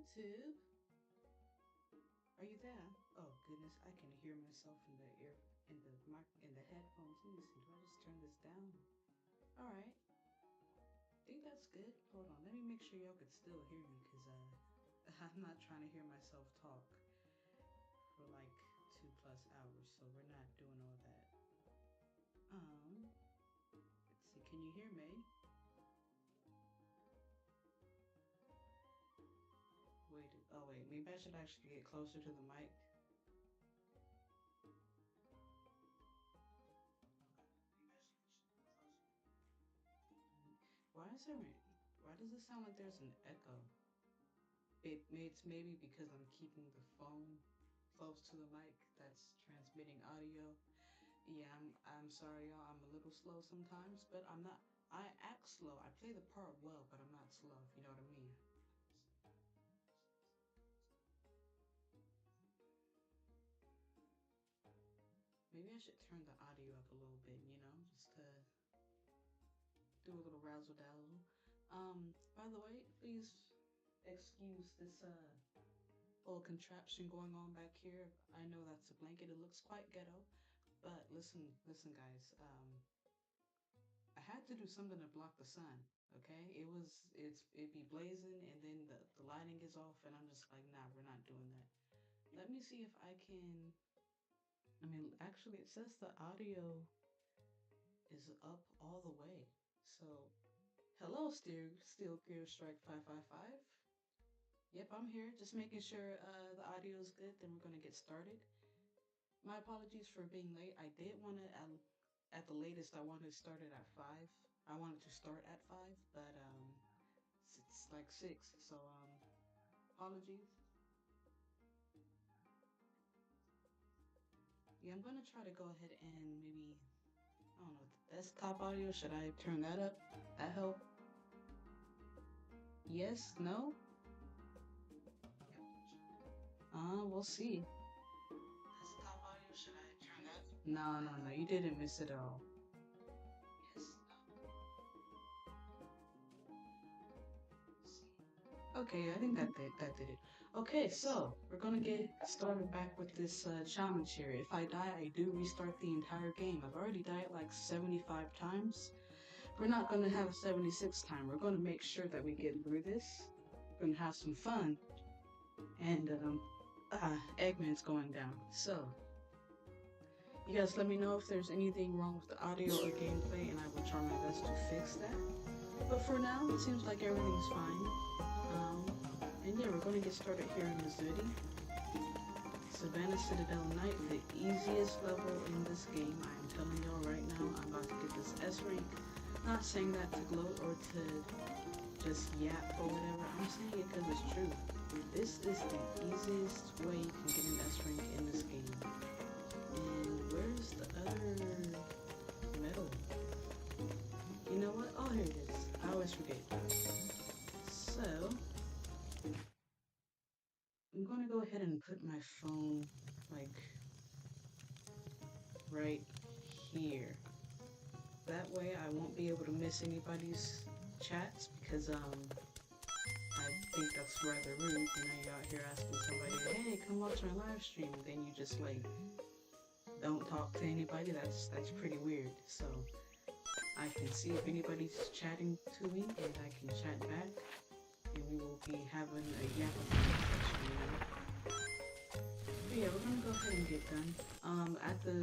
YouTube? Are you there? Oh goodness, I can hear myself in the ear, in the headphones. Let me see. Do I just turn this down? All right. I think that's good. Hold on. Let me make sure y'all could still hear me, cause I'm not trying to hear myself talk for like 2+ hours. So we're not doing all that. Let's see. Can you hear me? Wait. Oh wait. Maybe I should actually get closer to the mic. Why is there? Why does it sound like there's an echo? It's maybe because I'm keeping the phone close to the mic that's transmitting audio. Yeah, I'm sorry, y'all. I'm a little slow sometimes, but I'm not. I act slow. I play the part well, but I'm not slow. If you know what I mean. Maybe I should turn the audio up a little bit. Just to do a little razzle dazzle. By the way, please excuse this little contraption going on back here. I know that's a blanket. It looks quite ghetto, but listen, guys. I had to do something to block the sun. Okay, it'd be blazing, and then the lighting is off, and I'm just like, nah, we're not doing that. Let me see if I can. I mean, actually, it says the audio is up all the way. So, hello, Steel Gear Strike 555. Yep, I'm here. Just making sure the audio is good. Then we're gonna get started. My apologies for being late. I did want to, at the latest, I wanted to start it at 5. I wanted to start at 5, but it's like 6. So apologies. Yeah, I'm gonna try to go ahead and maybe, I don't know, the desktop audio. Should I turn that up? That help? Yes? No? We'll see. Desktop audio. Should I turn that? No. You didn't miss it at all. Yes. Okay, I think that did it. Okay, so we're gonna get started back with this challenge here. If I die, I do restart the entire game. I've already died like 75 times. We're not gonna have a 76th time. We're gonna make sure that we get through this. We're gonna have some fun. And Eggman's going down. So you guys let me know if there's anything wrong with the audio or gameplay, and I will try my best to fix that. But for now, it seems like everything's fine. And yeah, we're going to get started here in Missouri. Savannah Citadel Knight, the easiest level in this game. I'm telling y'all right now, I'm about to get this S rank. Not saying that to gloat or to just yap or whatever. I'm saying it because it's true. This is the easiest way you can get an S rank in this game. And where's the other medal? You know what? Oh, here it is. I always forget. So I'm gonna go ahead and put my phone like right here. That way I won't be able to miss anybody's chats because I think that's rather rude. You're out here asking somebody, hey, come watch my live stream, and then you just like don't talk to anybody. That's pretty weird. So I can see if anybody's chatting to me and I can chat back. And we will be having a yap session, But yeah, we're gonna go ahead and get done. At the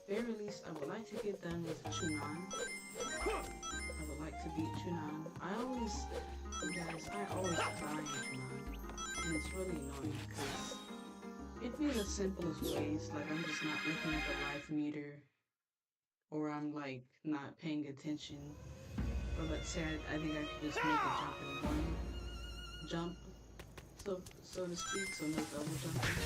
very least, I would like to get done with Chunan. I would like to beat Chunan. I always die in Chunan, and it's really annoying because it'd be the simplest ways. Like I'm just not looking at the life meter, or I'm like not paying attention. Or let's say I think I could just make a jump in one jump, so to speak, so no double jumping.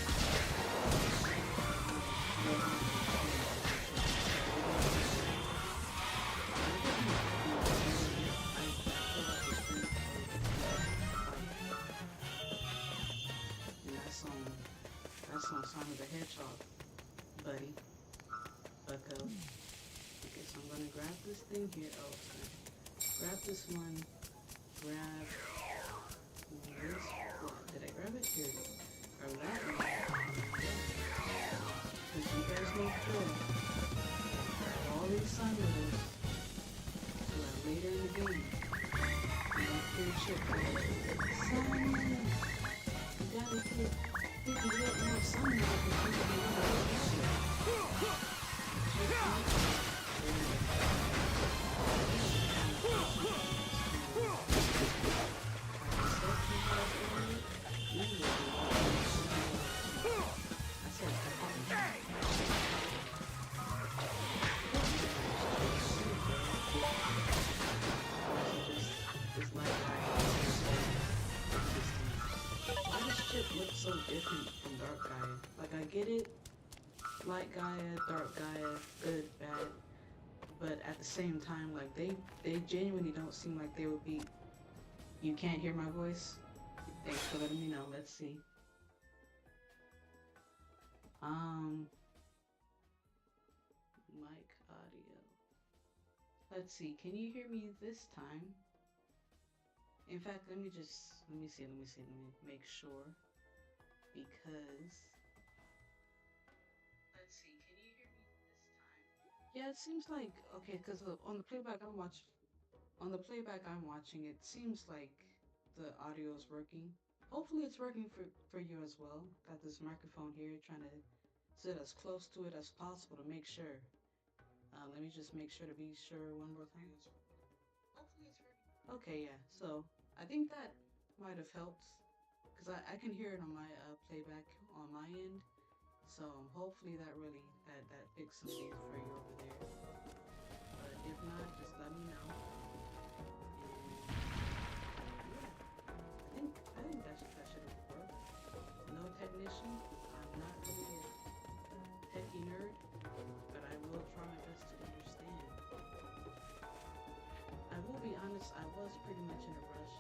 And that's on Sonic the Hedgehog, buddy. Bucko. Okay, so I'm gonna grab this thing here. Oh, sorry. Grab this one. Grab This, did I grab it? Here it is. Grab that one. Because you guys know the drill. All these sign levels. So that later in the game, you don't hear shit. Simon! You gotta hit. You can get more Simon because you can get more shit. Looks so different from Dark Gaia. Like, I get it, Light Gaia, Dark Gaia, good, bad, but at the same time, like, they genuinely don't seem like they would be. You can't hear my voice? Thanks for letting me know. Let's see. Mic audio. Let's see, can you hear me this time? In fact, let me make sure. Because, let's see, can you hear me this time? Yeah, it seems like, okay, because on the playback I'm watching, it seems like the audio is working. Hopefully it's working for you as well. Got this microphone here, trying to sit as close to it as possible to make sure. Let me just make sure to be sure one more time. Hopefully it's working. Okay, yeah, so I think that might have helped. Because I can hear it on my playback on my end, so hopefully that fixed some things for you over there. But if not, just let me know. And yeah, I think that should have worked. No technician. I'm not really a techie nerd, but I will try my best to understand. I will be honest. I was pretty much in a rush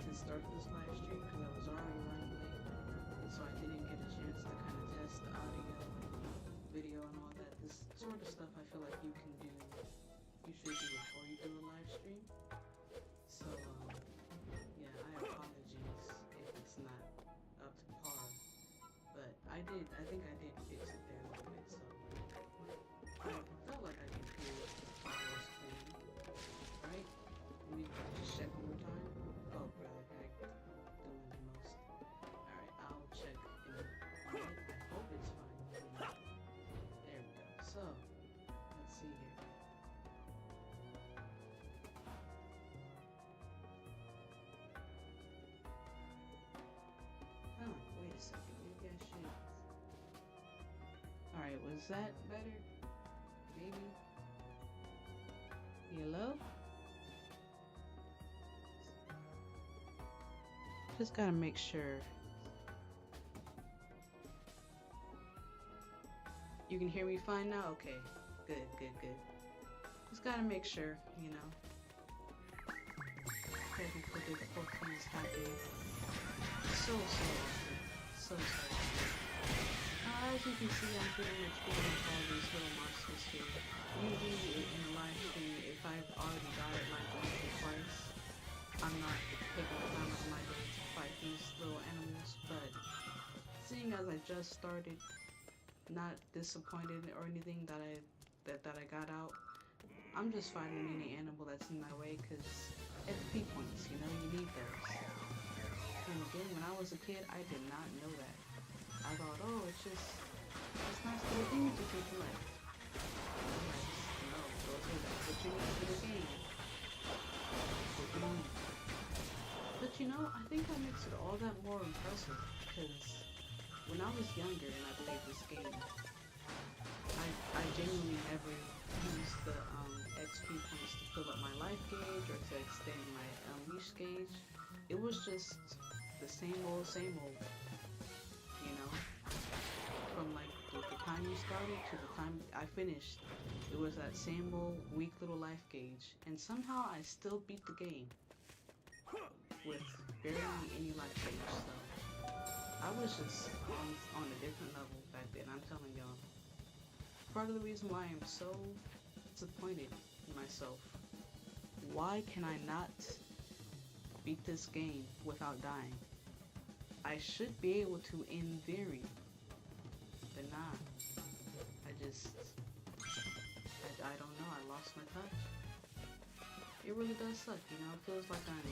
to start this live stream because I was already running late, so I didn't get a chance to kind of test the audio and video and all that. This sort of stuff I feel like you should do before you do a live stream. So yeah, I apologize if it's not up to par, but I think I did fix it there a little bit, so I felt like I could hear it. Audio was clean, right? Let me just check one more time. Oh, brother, heck, doing the most. Alright, I'll check in a minute. I hope it's fine. There we go. So, let's see here. Huh, wait a second. Maybe I should. Alright, was that better? Maybe? Hello? Just gotta make sure. You can hear me fine now? Okay. Good. Just gotta make sure, you know. Technical difficulties happen so often. So often. As you can see, I'm pretty much beating up all these little monsters here. Usually in the live stream, if I've already died like once or twice, I'm not taking the time of my day to fight these little animals, but seeing as I just started, not disappointed or anything that I got out, I'm just fighting any animal that's in my way because XP points, you know, you need those. And again, when I was a kid, I did not know that. I thought, oh, it's nice little things that you collect. No, those are what you need for the game. What you need. But you know, I think that makes it all that more impressive because when I was younger and I played this game, I genuinely never used the XP points to fill up my life gauge or to extend my unleash gauge. It was just the same old, you know? From like the time you started to the time I finished, it was that same old weak little life gauge. And somehow I still beat the game with barely any life gauge, so I was just on a different level back then, I'm telling y'all. Part of the reason why I'm so disappointed in myself. Why can I not beat this game without dying. I should be able to in theory, but nah. I don't know, I lost my touch. It really does suck, you know, it feels like I'm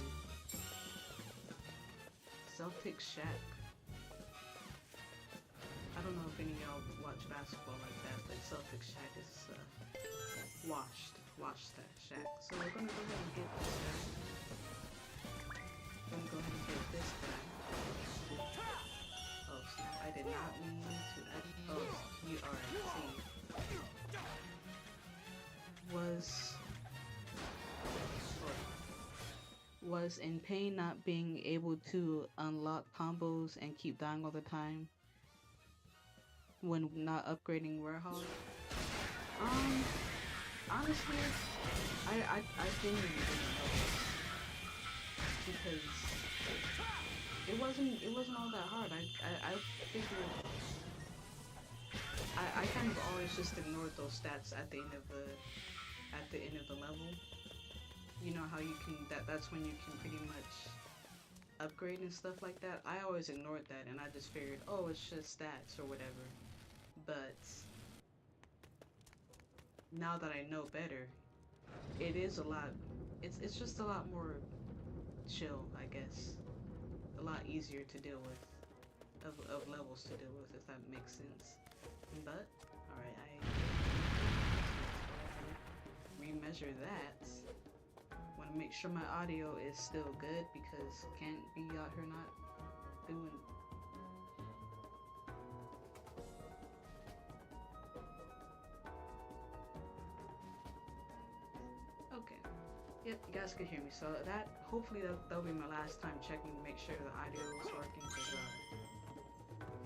Celtic Shack. I don't know if any of y'all watch basketball like that, but Celtic Shack is washed that shack. So we're gonna go ahead and get this guy. We're gonna go ahead and get this guy. Oh snap, I did not mean to, oh, you, alright, see. Was in pain not being able to unlock combos and keep dying all the time when not upgrading Warehog. Honestly, I genuinely didn't know because it wasn't all that hard. I figured I kind of always just ignored those stats at the end of the level. You know how you can that's when you can pretty much upgrade and stuff like that. I always ignored that and I just figured, oh, it's just stats or whatever. But now that I know better, it is a lot, it's just a lot more chill, I guess. A lot easier to deal with, of levels to deal with, if that makes sense. But, alright, I remeasure that. Want to make sure my audio is still good because can't be out here not doing. Okay, yep, you guys can hear me. So that hopefully that'll be my last time checking to make sure the audio is working because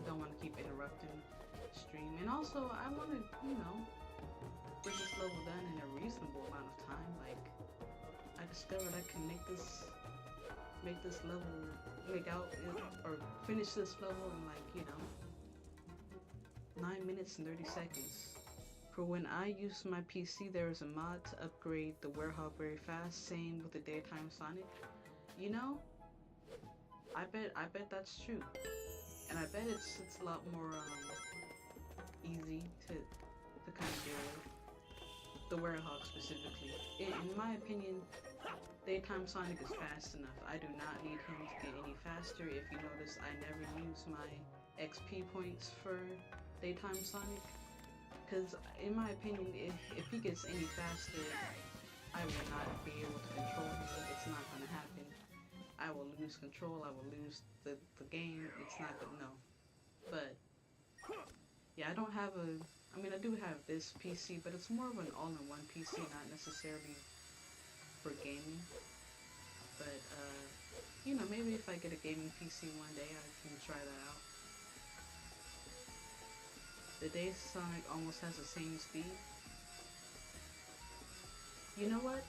don't want to keep interrupting the stream. And also I want to, you know, get this level done in a reasonable amount of time. Like, I discovered I can make this level, or finish this level in like, you know, 9 minutes and 30 seconds. For when I use my PC, there is a mod to upgrade the Warehog very fast. Same with the Daytime Sonic. You know, I bet that's true, and I bet it's a lot more easy to kind of deal with. The Warehog specifically. In my opinion, Daytime Sonic is fast enough. I do not need him to get any faster. If you notice, I never use my XP points for Daytime Sonic. Because in my opinion, if he gets any faster, I will not be able to control him. It's not going to happen. I will lose control. I will lose the game. It's not going to, no. But, yeah, I don't have I mean, I do have this PC, but it's more of an all-in-one PC, not necessarily for gaming. But, you know, maybe if I get a gaming PC one day, I can try that out. The Day Sonic almost has the same speed. You know what?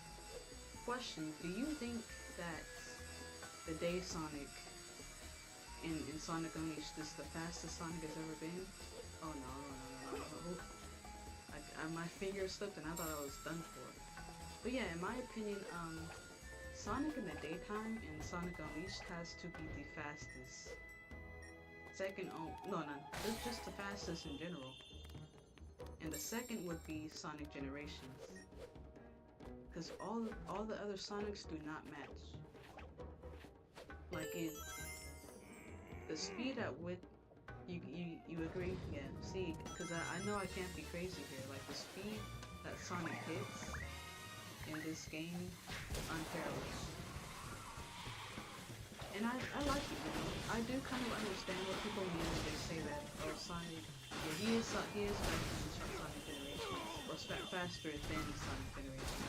Question, do you think that the Day Sonic in Sonic Unleashed is the fastest Sonic has ever been? Oh no. My finger slipped and I thought I was done for. But yeah, in my opinion, Sonic in the daytime and Sonic Unleashed has to be the fastest. Second, no, it's just the fastest in general. And the second would be Sonic Generations. Because all the other Sonics do not match. Like the speed at which you agree? Yeah, see, because I know I can't be crazy here. Like, the speed that Sonic hits in this game, unparalleled. And I like it, you know. I do kind of understand what people mean when they say that, oh, Sonic, yeah, he is faster than Sonic Generations, or faster than Sonic Generations.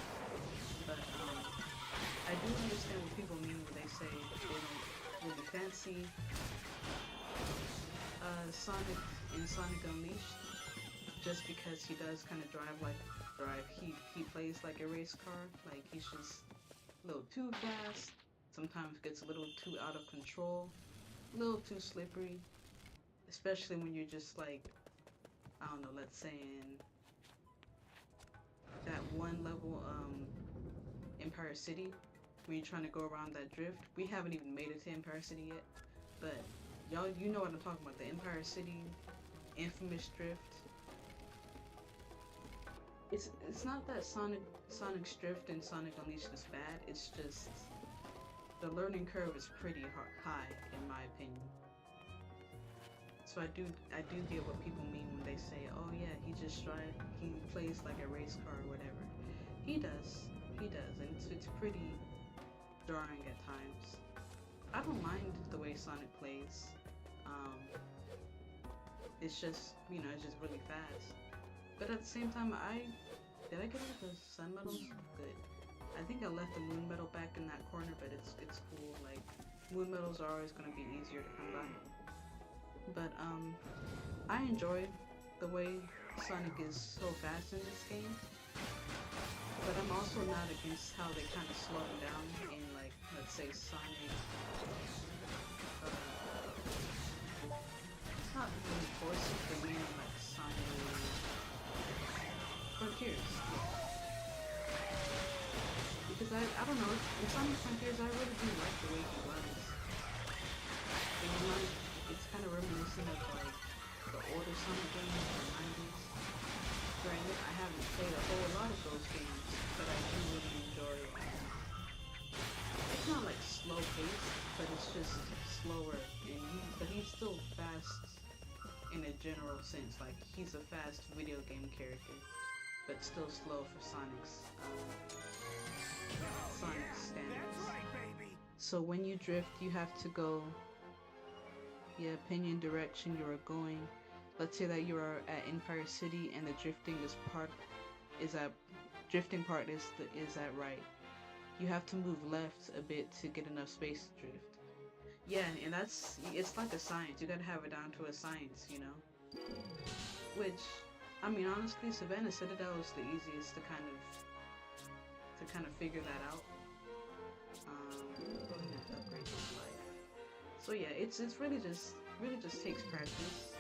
But, I do understand what people mean when they say they don't really fancy Sonic in Sonic Unleashed, just because he does kind of drive. He plays like a race car. Like, he's just a little too fast. Sometimes gets a little too out of control, a little too slippery. Especially when you're just like, I don't know, let's say in that one level, Empire City, when you're trying to go around that drift. We haven't even made it to Empire City yet, but y'all, you know what I'm talking about, the Empire City infamous drift. It's not that Sonic's drift and Sonic Unleashed is bad. It's just the learning curve is pretty high in my opinion. So I do get what people mean when they say, oh yeah, he plays like a race car or whatever. He does, and it's pretty jarring at times. I don't mind the way Sonic plays. It's just, you know, it's just really fast. But at the same time, did I get all the sun medals? Good. I think I left the moon medal back in that corner, but it's cool. Like, moon medals are always gonna be easier to come by. But I enjoy the way Sonic is so fast in this game. But I'm also not against how they kind of slow him down in, like, let's say Sonic. Not really Forces, but meaning like Sonic Frontiers. Because I don't know, in Sonic Frontiers I really do like the way he runs. It's kind of reminiscent of like the older Sonic games from the 90s. Granted, I haven't played a whole lot of those games, but I do really enjoy it's not like slow paced, but it's just slower, and but he's still fast in a general sense. Like, he's a fast video game character, but still slow for Sonic's standards. So when you drift, you have to go the opinion direction you are going. Let's say that you are at Empire City and the drifting part is at right. You have to move left a bit to get enough space to drift. Yeah, and it's like a science. You gotta have it down to a science, you know? Which, I mean, honestly, Savannah Citadel is the easiest to kind of figure that out. Go ahead and upgrade this life. So yeah, it's really just takes practice.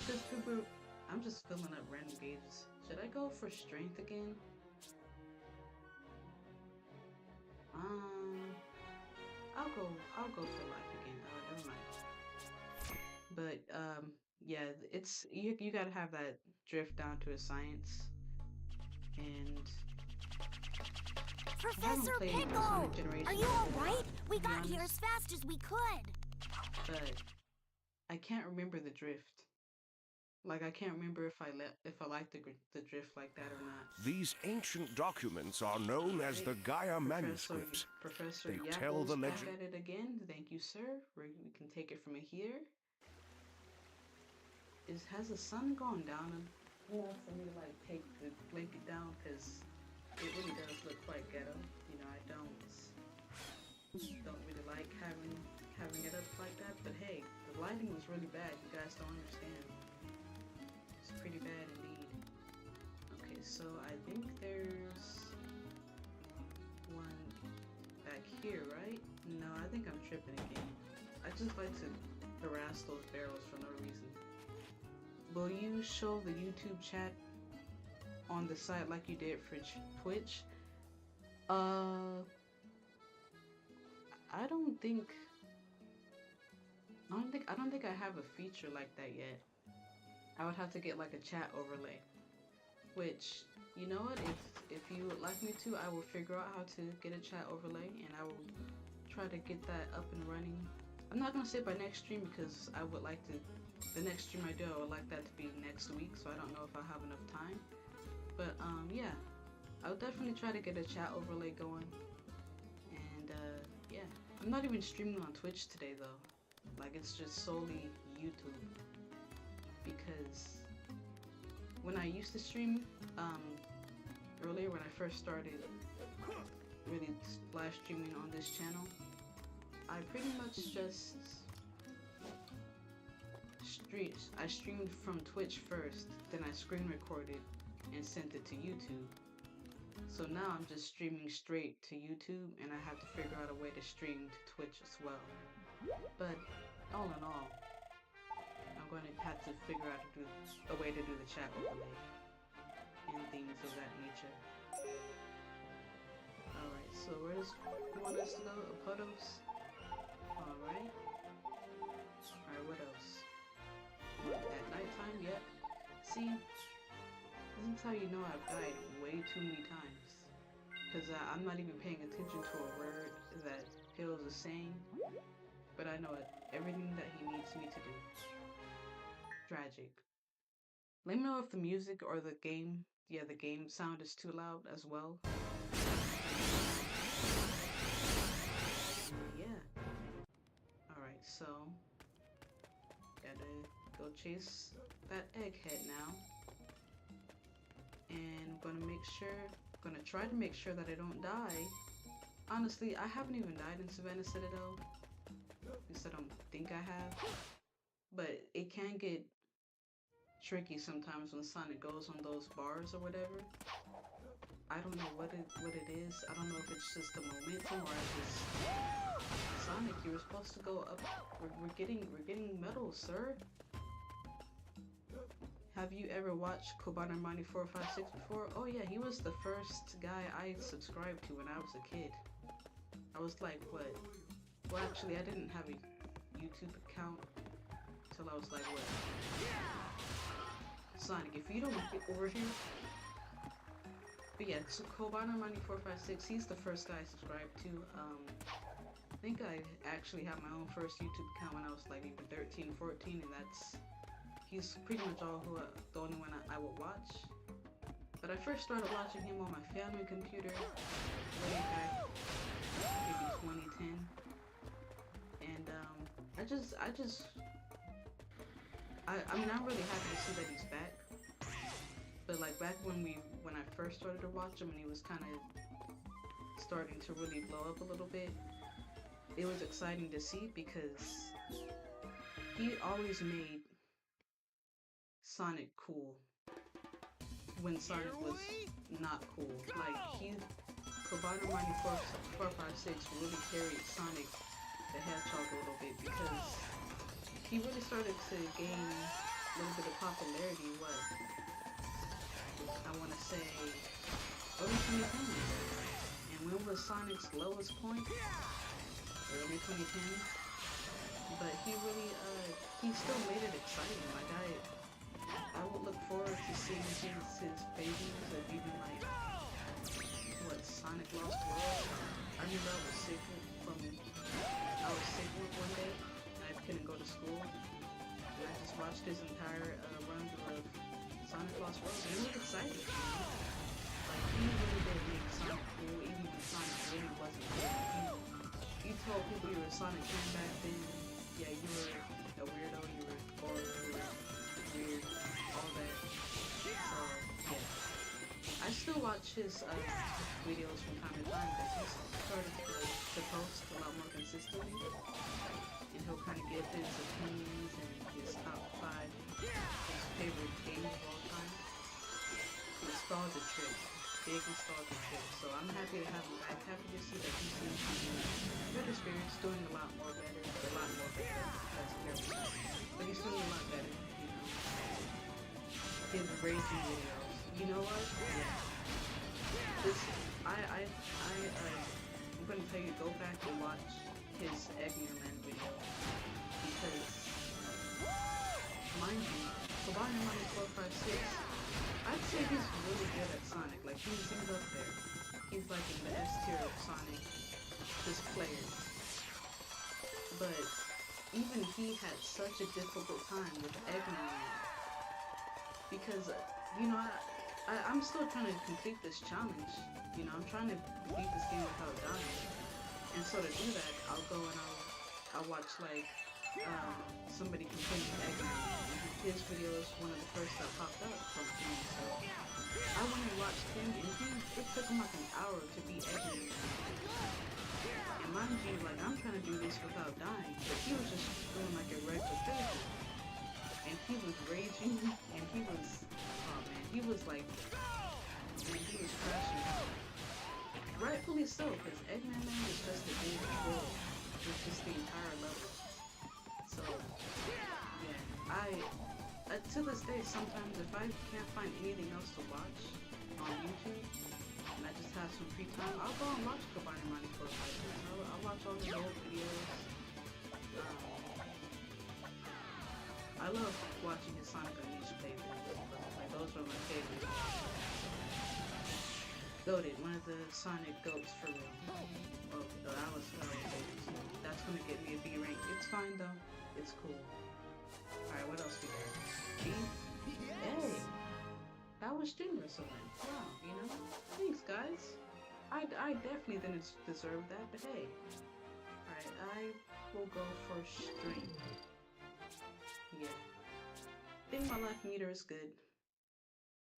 Because I'm just filling up random gauges. Should I go for strength again? I'll go for life again. Never mind. But yeah, it's you gotta have that drift down to a science. And Professor Pickle, are you all right? We got here as fast as we could. But I can't remember the drift. Like, I can't remember if I liked the drift like that or not. These ancient documents are known as the Gaia manuscripts. Professor They Yapple's tell the back legend. at it again. Thank you, sir. We can take it from here. Has the sun gone down enough for me to like blink it down? Because it really does look quite ghetto. You know, I don't really like having it up like that. But hey, the lighting was really bad. You guys don't understand. It's pretty bad indeed. Okay, so I think there's one back here, right? No, I think I'm tripping again. I just like to harass those barrels for no reason. Will you show the YouTube chat on the site like you did for Twitch? I don't think I have a feature like that yet. I would have to get like a chat overlay. Which, you know what, if you would like me to, I will figure out how to get a chat overlay and I will try to get that up and running. I'm not gonna say by next stream because I would like to, the next stream I do, I would like that to be next week, so I don't know if I have enough time. But yeah, I'll definitely try to get a chat overlay going. And yeah, I'm not even streaming on Twitch today though. Like, it's just solely YouTube. Because when I used to stream, earlier when I first started really live streaming on this channel, I pretty much just I streamed from Twitch first, then I screen recorded and sent it to YouTube. So now I'm just streaming straight to YouTube, and I have to figure out a way to stream to Twitch as well. But all in all, I'm going to have to figure out a way to do the chat overlay and things of that nature. Alright, so where does you want us to go? Apodos? Alright. Alright, what else? At nighttime? Yep. See? This is how you know I've died way too many times. Because I'm not even paying attention to a word that Hills is saying. But I know everything that he needs me to do. Tragic. Let me know if the music or the game, the game sound is too loud as well. Yeah. Alright, so gotta go chase that egghead now. And I'm gonna try to make sure that I don't die. Honestly, I haven't even died in Savannah Citadel. At least I don't think I have. But it can get tricky sometimes when Sonic goes on those bars or whatever. I don't know what it is. I don't know if it's just the momentum or I just Sonic, you were supposed to go up. We're getting medals, sir. Have you ever watched Kobana Money 456 before? Oh yeah, he was the first guy I subscribed to when I was a kid. I was like, what? Well, actually, I didn't have a YouTube account until I was like, what? Sonic, if you don't get over here. But yeah, so Kobana Money 456, he's the first guy I subscribed to. I think I actually had my own first YouTube account when I was like maybe 13, 14, and he's pretty much the only one I would watch. But I first started watching him on my family computer way back, maybe 2010. And I mean, I'm really happy to see that he's back. But like back when I first started to watch him and he was kind of starting to really blow up a little bit, it was exciting to see because he always made Sonic cool when Sonic was not cool. Like Kobana Money 456 really carried Sonic the Hedgehog a little bit because he really started to gain a little bit of popularity. What I want to say, early 2010s. And when was Sonic's lowest point? Early 2010s. But he really, he still made it exciting. Like I would look forward to seeing his babies of even like, what, Sonic Lost World? I remember I was sick one day, and I couldn't go to school, and I just watched his entire run through of Sonic Lost World, and it was exciting. Like, he really did make Sonic cool, even when Sonic really wasn't cool. You told people you were a Sonic fan back then, yeah, you were a weirdo, you were bored, you were weird, all that. So, yeah. I still watch his videos from time to time because he's started to post a lot more consistently. And he'll kind of give his opinions and his top 5 his favorite games of all time. Nostalgia trip. Big nostalgia trip. So I'm happy to have him back. Happy to see that he seems to be good experience, doing a lot more better. A lot more better. That's terrible. But he's doing a lot better, you know. His raging videos. You know what? Yeah. I'm gonna tell you, go back and watch his Eggman Man video because, mind you, Kobana Money 456, I'd say he's really good at Sonic. Like he's up there. He's like in the S tier of Sonic, his players. But even he had such a difficult time with Eggman Man because, you know, I'm still trying to complete this challenge. You know, I'm trying to beat this game without dying. And so to do that, I'll go and I'll watch like somebody complaining Eggman. And his video is one of the first that popped up from him. So I went and watched him, and it took him like an hour to beat Eggman. And mind you, like I'm trying to do this without dying, but he was just doing like a regular physical. And he was raging, and he was, oh man, he was like, man, he was crashing out. Rightfully so, because Eggman Man is just a big troll with just the entire level. So, yeah, to this day, sometimes if I can't find anything else to watch on YouTube, just have some free time, I'll go and watch Kobani Money for I'll watch all the old videos. I love watching his Sonic Unleashed playthroughs. Like those are my favorites. Goated, one of the Sonic goats for real. Oh, that was that's gonna get me a B rank. It's fine though. It's cool. Alright, what else we got? G? Hey! That was generous of them. Wow, you know? Thanks, guys. I definitely didn't deserve that, but hey. Alright, I will go for string. Yeah. I think my life meter is good.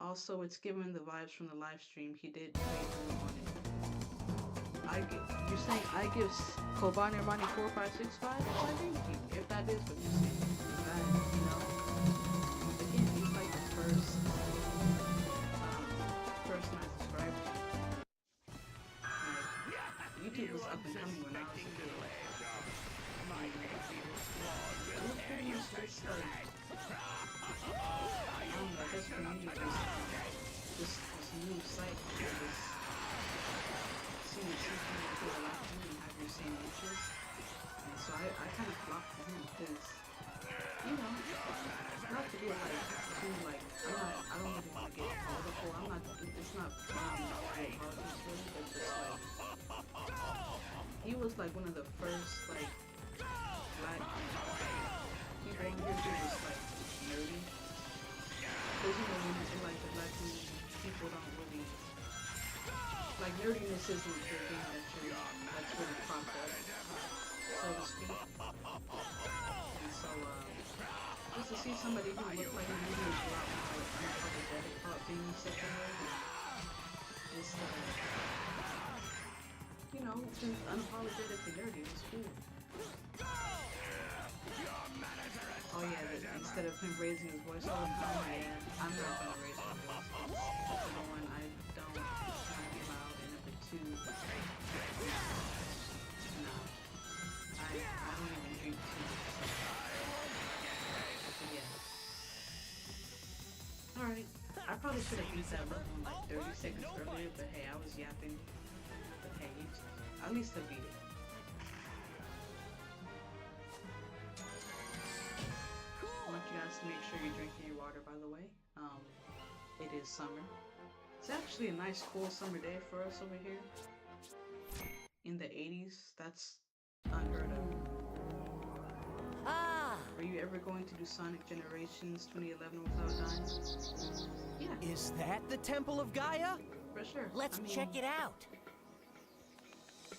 Also, it's given the vibes from the live stream. He did play on it. You're saying I give Kobani Money 4565? I thank you. If that is what you're saying. That, you know. Again, he's like the first person I subscribed to. Like, YouTube was up and coming when I was a kid. I don't know, I guess for me, this new site is seeing something that people like you and have your same interests. And so I kind of flocked to him because, you know, not to get like too like, I don't really want to get political. It's not politics really, but just like, he was like one of the first like black people in here who was like nerdy. Because you know, in like the black community, people don't really like nerdiness isn't the thing that's really propped up, so to speak. And so just to see somebody who looked like me who was a lot more unapologetic about being such a nerd, just you know, just unapologetically nerdy was cool. Oh yeah, instead of him raising his voice all the time, yeah, I'm not gonna raise my voice. Number one, I don't want to be loud, and number two, no, I don't even drink too much. So yeah. Alright, I probably should have used that level in like 30 seconds earlier, but hey, I was yapping. But hey, at least I beat it. I want you guys to make sure you're drinking your water, by the way. It is summer. It's actually a nice, cool summer day for us over here. In the 80s, that's unheard of. Are you ever going to do Sonic Generations 2011 without dying? Yeah. Is that the Temple of Gaia? For sure. Let's check it out.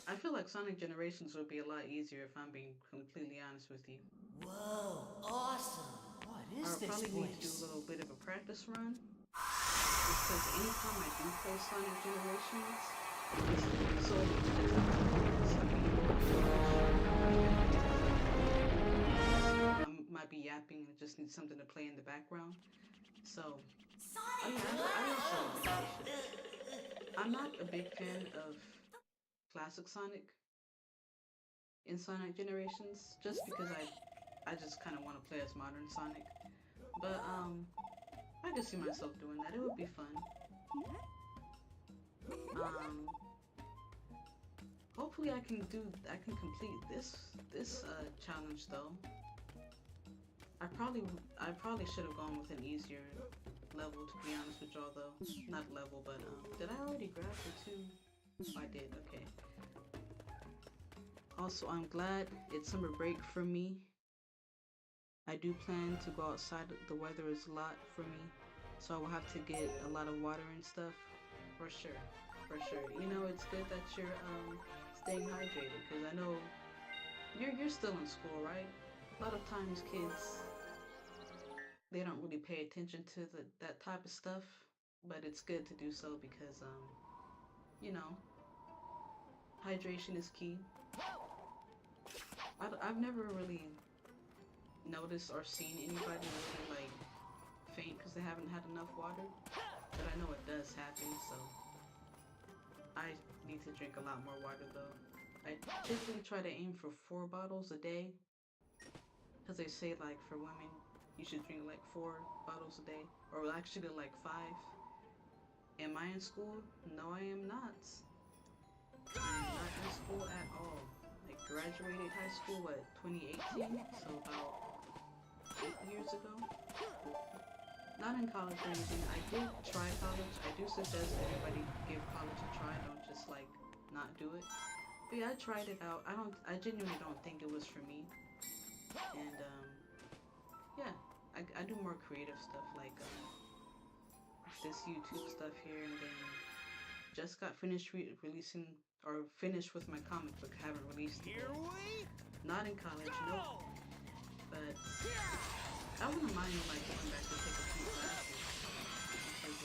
I feel like Sonic Generations would be a lot easier if I'm being completely honest with you. Whoa, awesome. What is this I'll probably need to do a little bit of a practice run. Just because anytime I do play Sonic Generations, it's solely because I might be yapping and just need something to play in the background. So, I mean, I'm not a big fan of classic Sonic in Sonic Generations, just because I just kind of want to play as modern Sonic. But I could see myself doing that. It would be fun. Hopefully I can complete this challenge though. I probably should have gone with an easier level, to be honest with y'all though. Not level, but did I already grab the 2? Oh, I did. Okay. Also, I'm glad it's summer break for me. I do plan to go outside. The weather is a lot for me, so I will have to get a lot of water and stuff. For sure. You know, it's good that you're staying hydrated, because I know you're still in school, right? A lot of times kids, they don't really pay attention to that type of stuff, but it's good to do so because you know, hydration is key. I've never really noticed or seen anybody really like faint because they haven't had enough water, but I know it does happen, so I need to drink a lot more water though. I typically try to aim for 4 bottles a day, because they say like for women you should drink like 4 bottles a day, or actually like 5. Am I in school? No, I am not. I am not in school at all. I graduated high school, what, 2018? So about 8 years ago. Not in college or anything. I did try college. I do suggest everybody give college a try. Don't just like not do it. But yeah, I tried it out. I genuinely don't think it was for me. And yeah, I do more creative stuff like this YouTube stuff here, and then just got finished releasing or finished with my comic book. Haven't released it yet. Not in college, nope. But I wouldn't mind like going back to take a few classes, because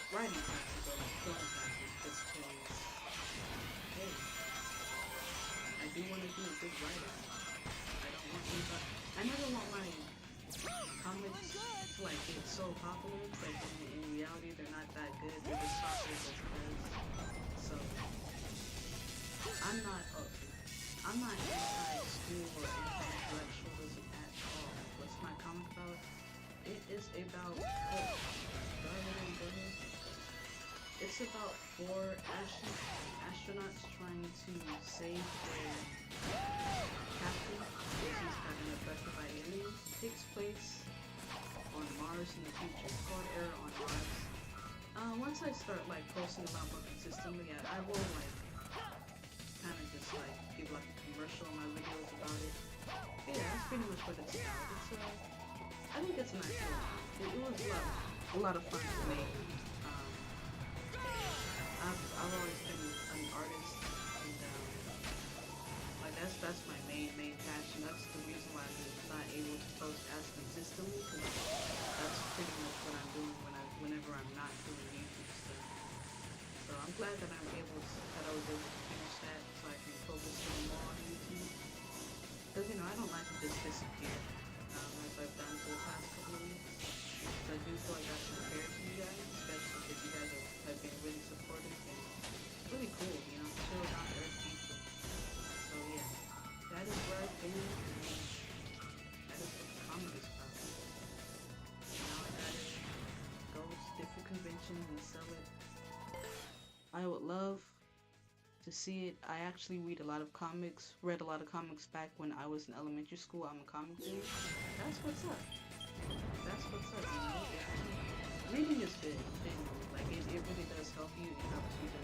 writing classes or like film classes, just because hey, I do want to be a good writer. I don't want anybody. I never want my comics to like get so popular, but in reality they're not that good. They're just popular just because. So I'm not anti-school or anti-intellectualism at all. What's my comic about? It is about it's about four astronauts trying to save their captain because he's gotten abducted by aliens. It takes place on Mars in the future. It's called Error on Mars. Once I start like posting about more consistently, I will like kind of just like give like a commercial on my videos about it. But yeah, that's pretty much what it's about. It's I think it's a nice little. It was a lot of fun to make. I've always been an artist, and like that's my main passion. That's the reason why I'm not able to post as consistently, because that's pretty much what I'm doing whenever I'm not doing YouTube stuff. So I'm glad that I was able to finish that, so I can focus more on YouTube. Because I don't like to just disappear, as I've done for the past couple of weeks. So I do feel like that's unfair to you guys, especially because you guys have been really supportive and really cool, chill down to earth people. So yeah, that is where I've been, and that is what the comic is about. Now I gotta go to different conventions and sell it. I would love to see it. I actually read a lot of comics, read a lot of comics back when I was in elementary school. I'm a comic dude. That's what's up. That's what's up, Reading is good, genuinely. Like, it really does help you. It helps you to,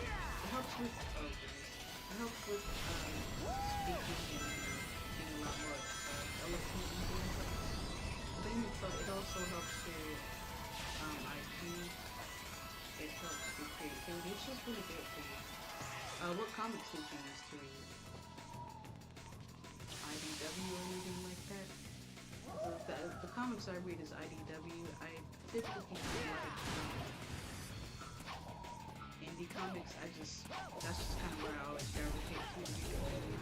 it helps with, it helps with, speaking and being a lot more, eloquent and things like that. But then it also helps your, IQ. It helps with creativity. It's just really good for you. What comics did you use to read? IDW or anything like that? The comics I read is IDW. I typically do like indie comics. That's just kind of where I always gravitate to be honest.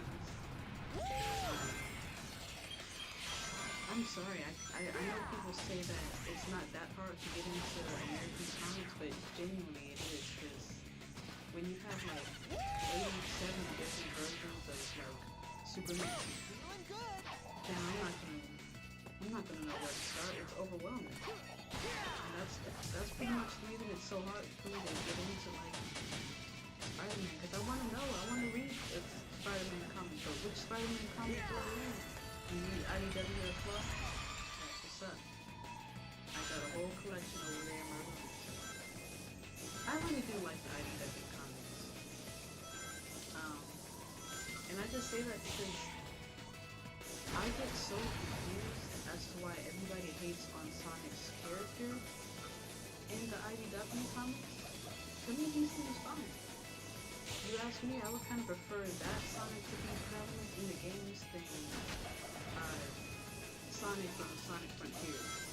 I'm sorry, I know people say that it's not that hard to get into American comics, but genuinely it is, because when you have like 87 different versions of like Superman, then I'm not gonna know where to start. It's overwhelming. And that's pretty much the reason it's so hard for me to get into like Spider-Man, because I want to read a Spider-Man comic, but which Spider-Man comic do I read? You read IDW as well? That's what's up. I got a whole collection over there in my room. I really do like the IDW comics. And I just say that because I get so confused as to why everybody hates on Sonic's character in the IDW comics. To me, he seems fine. You ask me, I would kind of prefer that Sonic to be prevalent in the games than Sonic and Sonic Frontiers.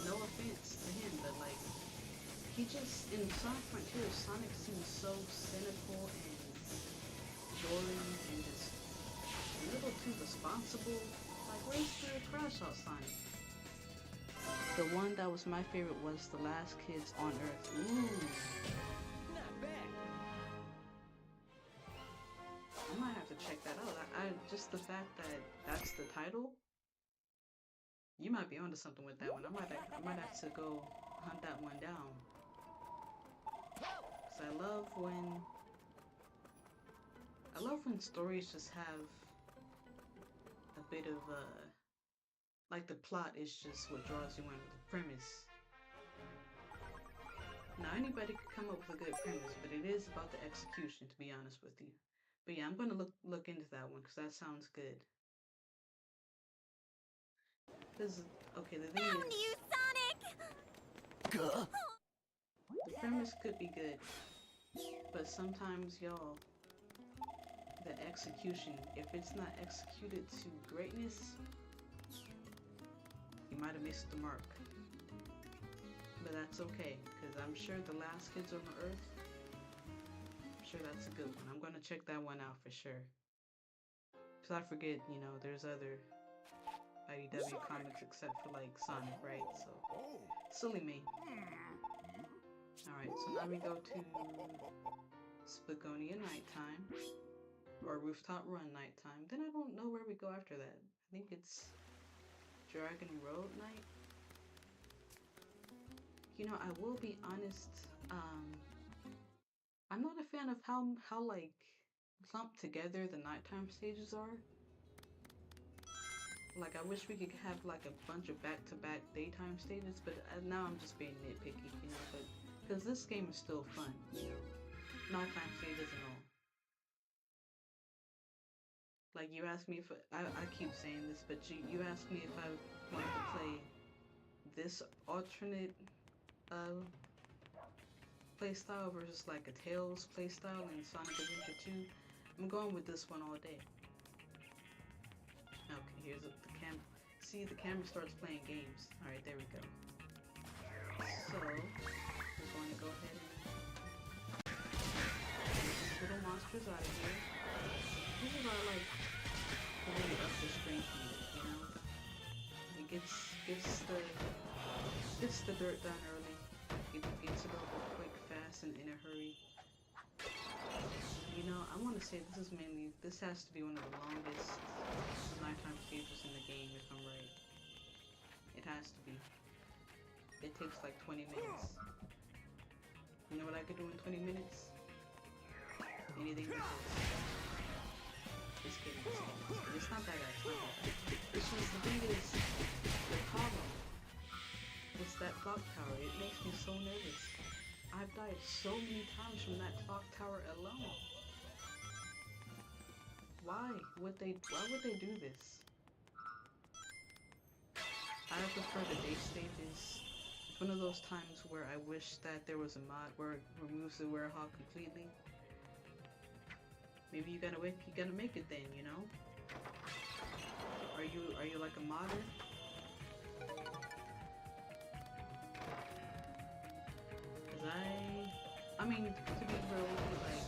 No offense to him, but like, he just, in Sonic Frontiers, Sonic seems so cynical and boring and just a little too responsible. Like, where's the crash out Sonic? The one that was my favorite was The Last Kids on Earth. Ooh. Not bad. I might have to check that out. I just the fact that that's the title You might be onto something with that one. I might have to go hunt that one down. Cause I love when stories just have a bit of like the plot is just what draws you in, the premise. Now anybody could come up with a good premise, but it is about the execution, to be honest with you. But yeah, I'm gonna look into that one because that sounds good. Cause okay, the thing Found is, you, Sonic! the premise could be good, but sometimes y'all, the execution, if it's not executed to greatness, you might have missed the mark. But that's okay, because I'm sure the last kids on the earth, I'm sure that's a good one. I'm gonna check that one out for sure. Because I forget, you know, there's other IDW comics except for like Sonic, right? So, silly me. Alright, so now we go to Spagonia nighttime, or Rooftop Run nighttime. Then I don't know where we go after that. I think it's Dragon Road night. You know, I will be honest, I'm not a fan of how like clumped together the nighttime stages are. Like, I wish we could have like a bunch of back-to-back daytime stages, but now I'm just being nitpicky, you know, but because this game is still fun, you know, nighttime stages and all. Like, you asked me if I keep saying this, but you asked me if I wanted to play this alternate playstyle versus like a Tails playstyle in Sonic Adventure 2. I'm going with this one all day. Okay, here's the cam. See, the camera starts playing games. Alright, there we go. So, we're going to go ahead and get these little monsters out of here. This is why I like to really up the strength meter, you know? It gets the dirt done early. It gets it over quick, fast, and in a hurry. You know, I want to say this has to be one of the longest nighttime stages in the game, if I'm right. It has to be. It takes like 20 minutes. You know what I could do in 20 minutes? Anything but this. Just kidding. It's not that bad. It's just the thing is, the problem. It's that clock tower. It makes me so nervous. I've died so many times from that clock tower alone. Why would they do this? I prefer the day stages. It's one of those times where I wish that there was a mod where it removes the werehog completely. Maybe you gotta make it then, you know? Are you like a modder? Cause I mean, to be real with you, like,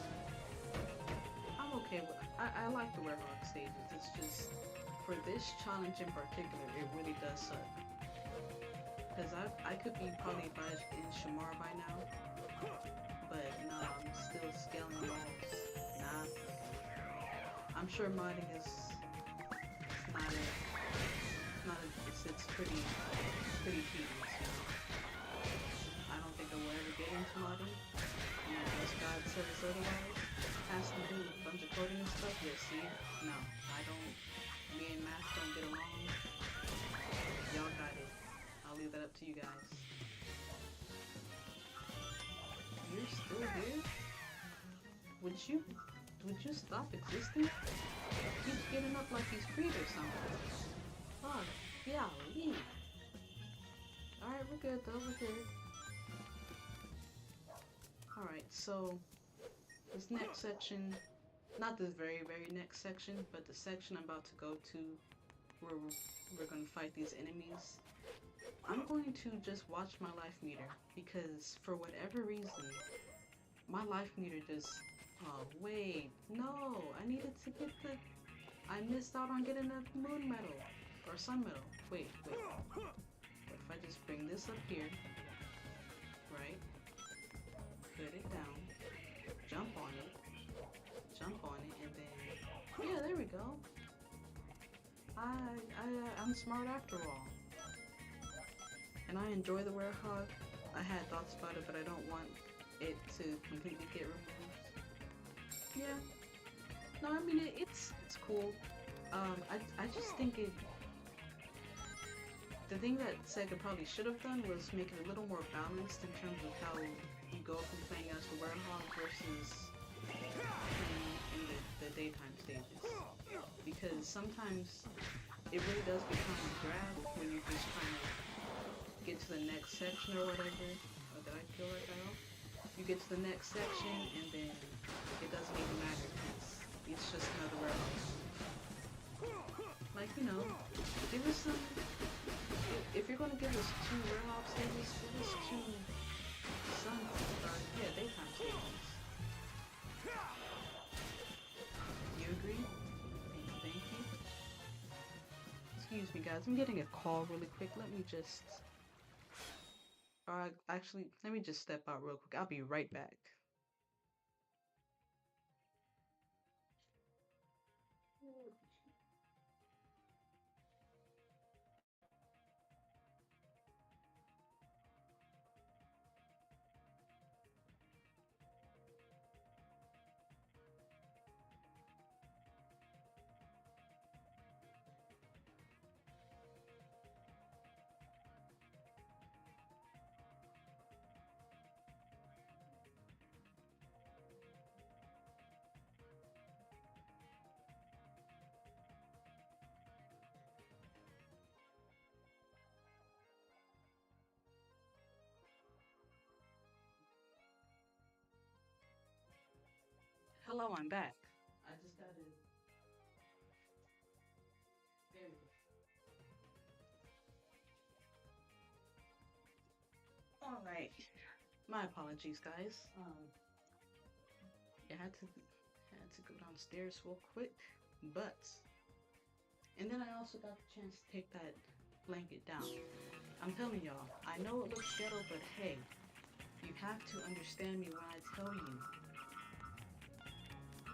I'm okay with, I like the werehog stages. It's just, for this challenge in particular, it really does suck. Cause I could be probably in Shamar by now, but no, I'm still scaling walls. Nah, I'm sure modding is it's pretty tedious, you know. I don't think I will ever get into modding. And unless God says otherwise, has to do with a bunch of coding and stuff. Yeah, see? No, I don't. Me and Matt don't get along. Y'all got it. I'll leave that up to you guys. You're still here? Would you stop existing? Keeps getting up like he's Creed or something. Oh, yeah, leave. Alright, we're good though, we're good. Alright, so this next section, not this very, very next section, but the section I'm about to go to where we're going to fight these enemies, I'm going to just watch my life meter because for whatever reason, my life meter just, oh wait, no, I needed to get I missed out on getting a moon medal, or sun medal, wait. What if I just bring this up here, right, put it down, jump on it, and then, yeah, there we go. I'm smart after all. and I enjoy the werehog. I had thoughts about it, but I don't want it to completely get removed. Yeah. No, I mean it's cool. I just think it. The thing that Sega probably should have done was make it a little more balanced in terms of how you go from playing as the werehog versus playing in the daytime stages. Because sometimes it really does become a grab when you're just trying to get to the next section or whatever. Oh, did I kill that guy off? You get to the next section and then it doesn't even matter because it's just another werewolf. Like, you know, give us some. If you're gonna give us 2 werewolf stages, give us 2 sun, yeah, daytime stages. You agree? Thank you. Excuse me, guys. I'm getting a call really quick. Let me just. Actually, let me just step out real quick. I'll be right back. Hello, I'm back. I just got it. There we go. All right. My apologies, guys. I had to go downstairs real quick, but and then I also got the chance to take that blanket down. I'm telling y'all, I know it looks ghetto, but hey, you have to understand me when I tell you.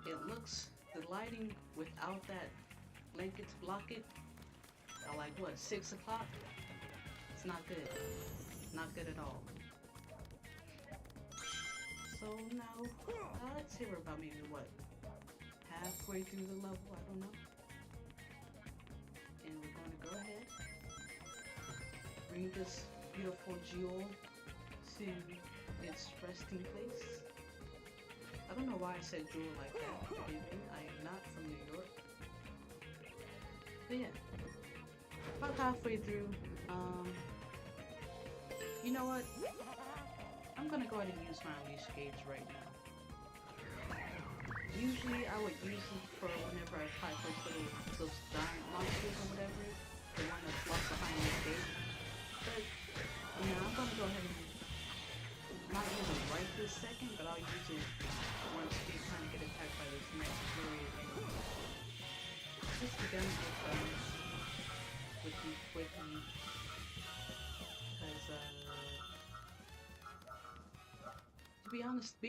It looks, the lighting without that blanket to block it, at like what, 6 o'clock? It's not good. Not good at all. So now, I'd say we're about maybe what, halfway through the level, I don't know. And we're going to go ahead, bring this beautiful jewel to its resting place. I don't know why I said jewel like that, forgive me, I am not from New York. But yeah, about halfway through, you know what? I'm gonna go ahead and use my unleash gauge right now. Usually I would use it for whenever I fight those giant monsters or whatever, the one that's lost behind this gate. But, you know, I'm gonna go ahead and not use it right this second, but I'll use it once we kind of get attacked by this next flurry of enemies. Just to demonstrate with me, because, to be honest,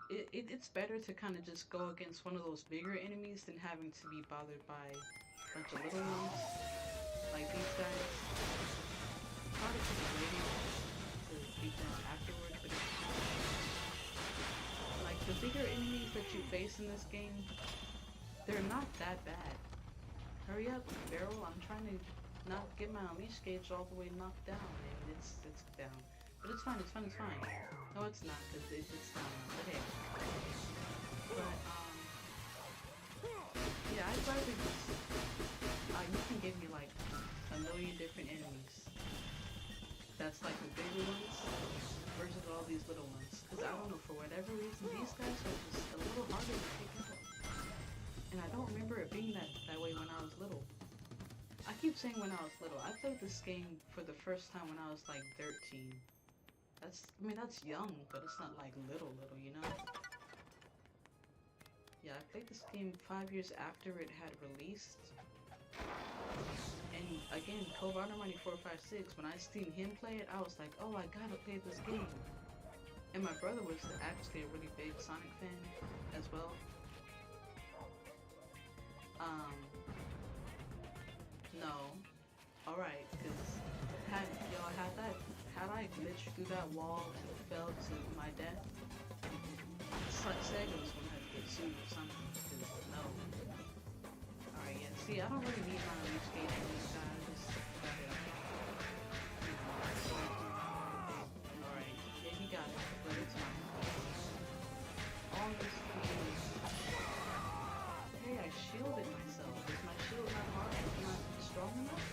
it's better to kind of just go against one of those bigger enemies than having to be bothered by a bunch of little ones, like these guys. Probably could have waited to beat them afterwards, but like the bigger enemies that you face in this game, they're not that bad. Hurry up, Barrel, I'm trying to not get my unleash gauge all the way knocked down, and it's down. But it's fine, it's fine, it's fine. No, it's not, because it's down now, but hey. But, yeah, I'd rather just, you can give me, like, a million different enemies. That's, like, the bigger ones, versus all these little ones. Because I don't know, for whatever reason, these guys are just a little harder to pick up. And I don't remember it being that way when I was little. I keep saying when I was little. I played this game for the first time when I was, like, 13. That's young, but it's not like little, you know? Yeah, I played this game 5 years after it had released. And again, Cove Armani 456, when I seen him play it, I was like, oh, I gotta play this game. And my brother was actually a really big Sonic fan as well. No. Alright, because y'all had that had I glitched through that wall and fell to my death, Sega was gonna have to get sued or something. Because no. Alright, yeah. See, I don't really need my release gauge for this guy. I just gotta. Alright, yeah, he got it, but it's mine. All this thing. Hey, I shielded myself. Is my shield not hard? Not strong enough?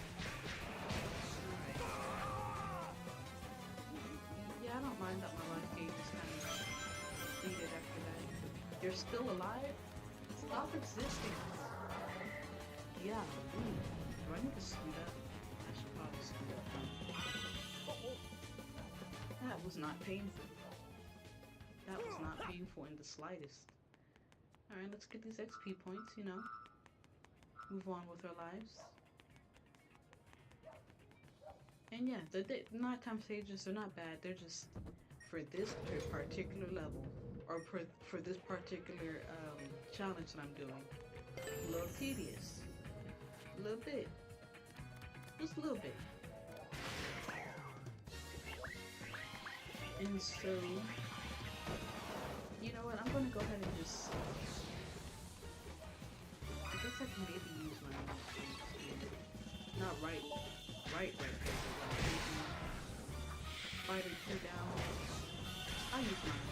Alright. Yeah, I don't mind that my life gauge is kind of depleted after that. You're still alive? Stop existing. Yeah, do I need to scoot up? I should probably scoot up. That was not painful. That was not painful in the slightest. Alright, let's get these XP points, you know. Move on with our lives. And yeah, the nighttime stages are not bad. They're just, for this particular level, or for this particular challenge that I'm doing, a little tedious. A little bit. Just a little bit. And so, you know what, I'm gonna go ahead and just, I guess I can maybe use my not right there, but maybe fighter 2 down. I'll use mine.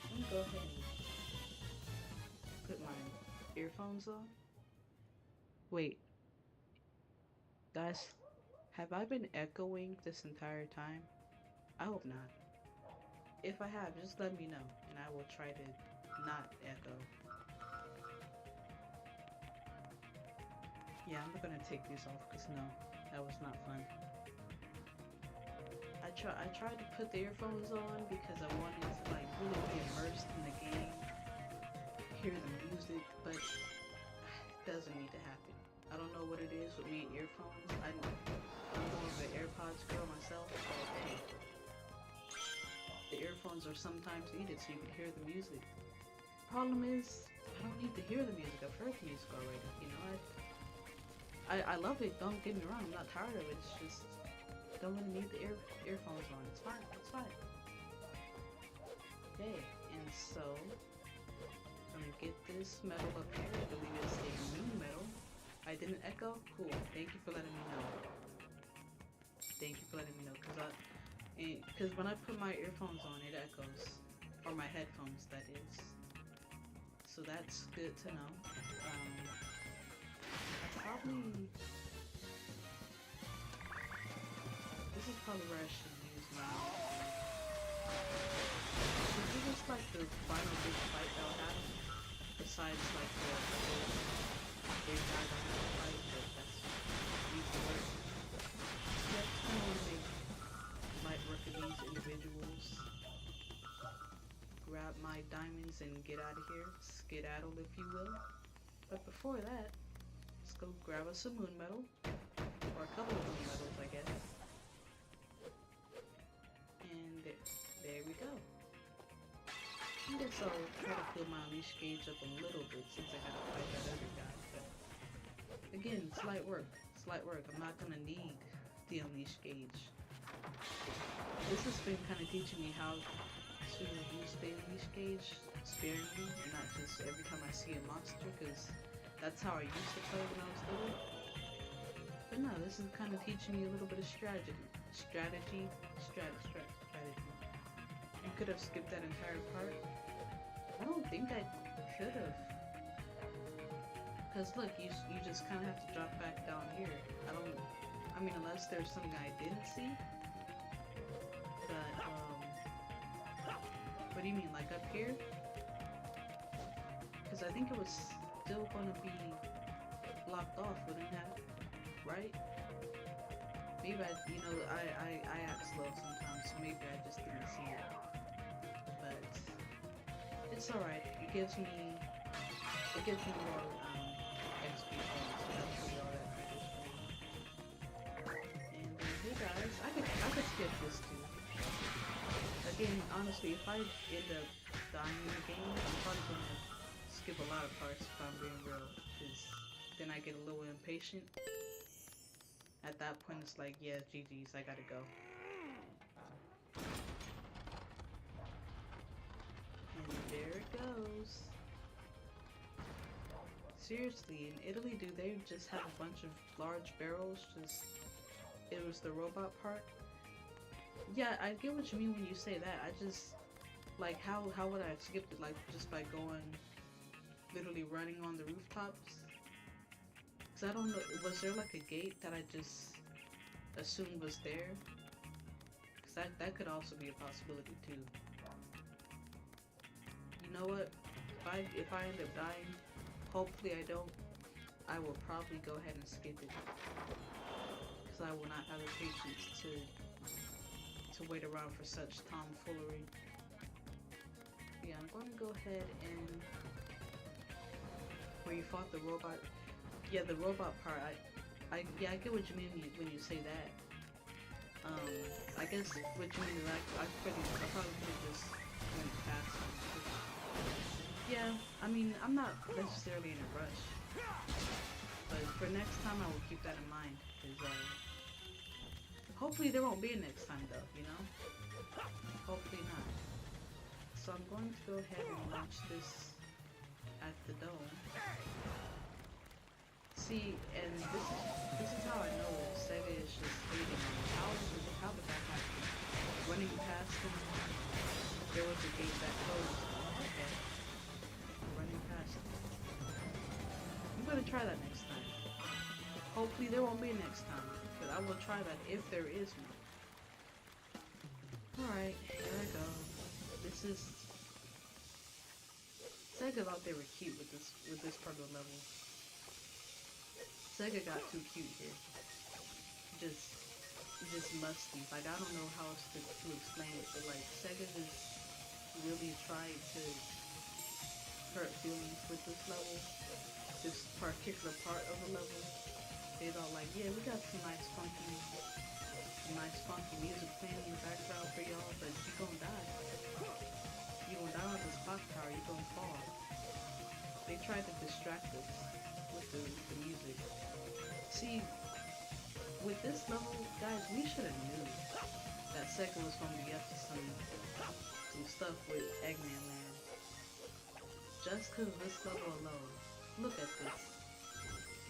Let me go ahead and put my earphones on. Wait. Guys, have I been echoing this entire time? I hope not. If I have, just let me know, and I will try to not echo. Yeah, I'm gonna take these off, because no, that was not fun. I tried to put the earphones on because I wanted to like really be immersed in the game, hear the music, but it doesn't need to happen. I don't know what it is with me and earphones. I'm more of an AirPods girl myself, but hey, the earphones are sometimes needed so you can hear the music. Problem is, I don't need to hear the music. I've heard the music already. You know, I love it. Don't get me wrong. I'm not tired of it. It's just don't really need the earphones on. It's fine. It's fine. Okay, and so I'm gonna get this medal up here. I believe it's a new medal. I didn't echo? Cool. Thank you for letting me know. Thank you for letting me know, because when I put my earphones on, it echoes. Or my headphones, that is. So that's good to know. This is probably where I should use my... Is this like the final big fight that I'll have? Besides like the big guy that I have to fight, but that's usually what yeah, just kind of want to make light work of these individuals. Grab my diamonds and get out of here. Skedaddle, if you will. But before that, let's go grab us a moon medal. Or a couple of moon medals, I guess. And there we go. I guess I'll try to fill my unleash gauge up a little bit since I gotta fight that other guy. But again, it's light work. It's light work. I'm not gonna need the unleash gauge. This has been kind of teaching me how to use the unleash gauge sparingly, and not just every time I see a monster, because that's how I used to play when I was little. But no, this is kind of teaching me a little bit of strategy. Strategy. You could have skipped that entire part. I don't think I could have. Because look, you just kind of have to drop back down here. I mean, unless there's something I didn't see. But, what do you mean, like up here? Because I think it was still going to be blocked off, wouldn't it? Right? Maybe I act slow sometimes, so maybe I just didn't see it. But it's alright. It gives me more XP points, so that's really all that matters for me. And hey guys, I could skip this too. Again, honestly, if I end up dying in the game, I'm probably gonna skip a lot of parts if I'm being real, because then I get a little impatient. At that point, it's like, yeah, GG's, I gotta go. There it goes. Seriously, in Italy, do they just have a bunch of large barrels? Just, it was the robot part? Yeah, I get what you mean when you say that. I just, like, how would I have skipped it? Like, just by going, literally running on the rooftops? Because I don't know, was there like a gate that I just assumed was there? Because that could also be a possibility too. You know what? If I end up dying, hopefully I don't, I will probably go ahead and skip it. Because I will not have the patience to wait around for such tomfoolery. Yeah, I'm going to go ahead and... Where you fought the robot... Yeah, the robot part, I get what you mean when you say that. I guess what you mean is I probably could have just went past him. Yeah, I mean, I'm not necessarily in a rush. But for next time, I will keep that in mind. Because, hopefully there won't be a next time, though, you know? Hopefully not. So I'm going to go ahead and launch this at the dome. See, and this is how I know Sega is just hating on me. How did that happen? Running past him, there was a gate that closed. Okay. Running past him. I'm gonna try that next time. Hopefully there won't be a next time, but I will try that if there is one. Alright, here I go. This is... Sega thought they were cute with this part of the level. Sega got too cute here. Just musty. Like, I don't know how else to explain it, but like, Sega just really tried to hurt feelings with this level. This particular part of the level. They thought like, yeah, we got some nice funky music playing in the background for y'all, but you gonna die. You gonna die on this clock tower, you gonna fall. They tried to distract us with the music. See, with this level, guys, we should have knew that Sega was going to be up to some stuff with Eggman Land. Just because of this level alone. Look at this.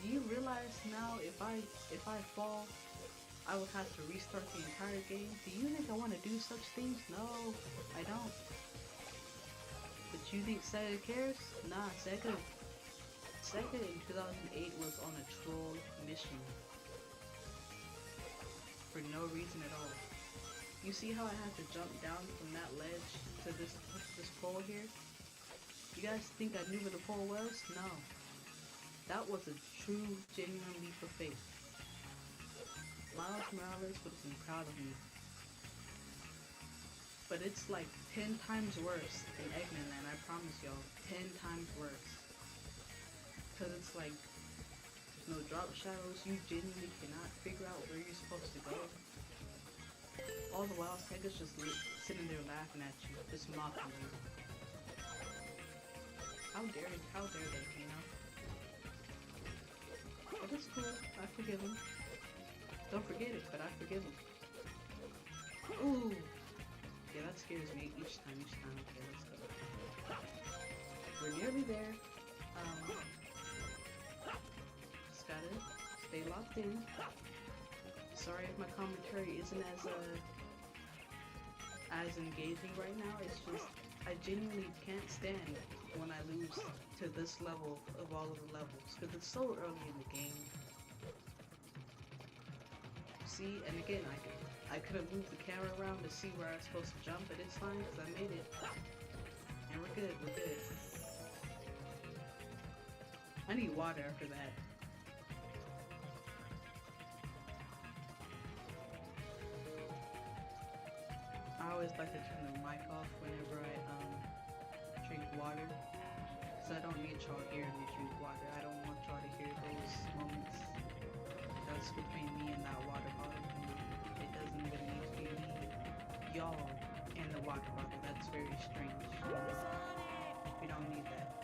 Do you realize now if I fall, I would have to restart the entire game? Do you think I want to do such things? No, I don't. But you think Sega cares? Nah, Sega in 2008 was on a troll mission. For no reason at all. You see how I had to jump down from that ledge to this pole here? You guys think I knew where the pole was? No. That was a true, genuine leap of faith. Miles Morales would have been proud of me. But it's like 10 times worse than Eggman Land, I promise y'all. 10 times worse. Because it's like, there's no drop shadows, you genuinely cannot figure out where you're supposed to go. All the while, Sega's just sitting there laughing at you, just mocking you. How dare they, you know? But it's cool, I forgive him. Don't forget it, but I forgive him. Ooh! Yeah, that scares me each time. Okay, let's go. We're nearly there. Just gotta stay locked in. Sorry if my commentary isn't as engaging right now. It's just, I genuinely can't stand when I lose to this level of all of the levels, because it's so early in the game. See, and again, I could have moved the camera around to see where I was supposed to jump, but it's fine because I made it. And we're good. I need water after that. I always like to turn the mic off whenever I drink water, because I don't need y'all hearing me drink water. I don't want y'all to hear those moments. That's between me and that water bottle. It doesn't even need to be me, y'all, and the water bottle. That's very strange. We don't need that.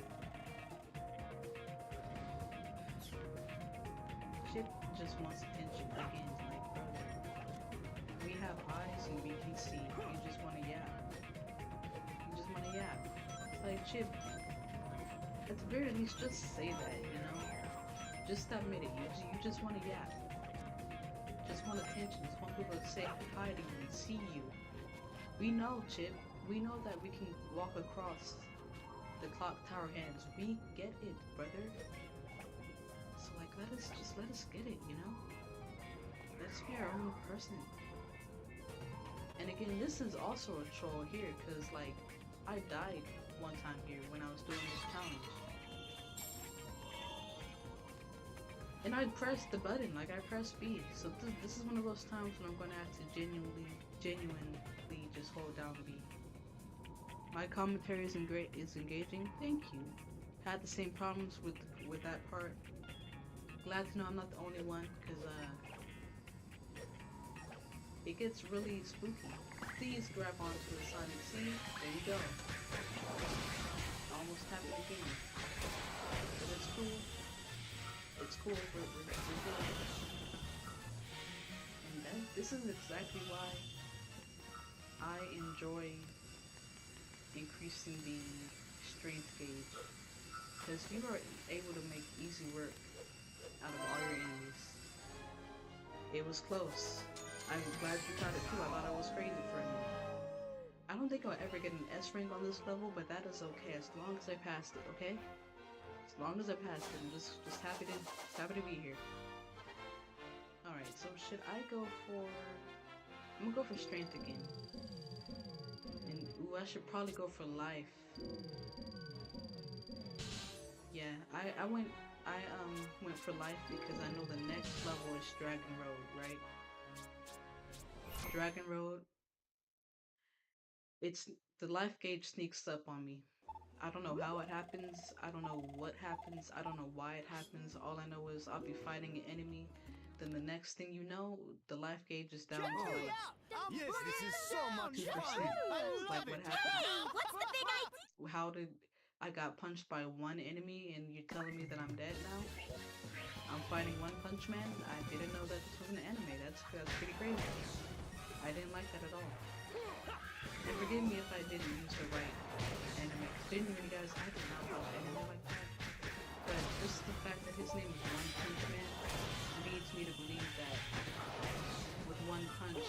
Shit just wants attention again. Like, brother, we have eyes and we can see. You just want to yap. like, Chip, at the very least, just say that, you know? Just admit it. You just want to yap. Just want attention. Just want people to say hi to you and see you. We know, Chip. We know that we can walk across the clock tower ends. We get it, brother. So like, let us get it, you know? Let's be our own person. And again, this is also a troll here, cause like, I died one time here when I was doing this challenge. And I pressed the button, like I pressed B. So this is one of those times when I'm gonna have to genuinely just hold down B. My commentary is engaging. Thank you. Had the same problems with that part. Glad to know I'm not the only one, cause it gets really spooky. Please grab onto the Sonic. See, there you go. Almost happened again. But it's cool. It's cool. We're good. And this is exactly why I enjoy increasing the strength gauge, because you are able to make easy work out of all your enemies. It was close. I'm glad you tried it too. I thought I was crazy for a minute. I don't think I'll ever get an S rank on this level, but that is okay as long as I passed it, okay? As long as I passed it, I'm just happy to be here. Alright, so should I go for... I'm gonna go for strength again. And ooh, I should probably go for life. Yeah, I went for life because I know the next level is Dragon Road, right? Dragon Road, it's the life gauge sneaks up on me. I don't know how it happens. I don't know what happens. I don't know why it happens. All I know is I'll be fighting an enemy. Then the next thing you know, the life gauge is down to like Yes, this is so much 2%. fun. I Like love what it. happened? Hey, what's the big idea? How did I got punched by one enemy and you're telling me that I'm dead now? I'm fighting One Punch Man? I didn't know that this was an anime. That's pretty crazy. I didn't like that at all. And forgive me if I didn't use the right anime. Genuinely, guys, I did not watch anime like that. But just the fact that his name is One Punch Man leads me to believe that with one punch,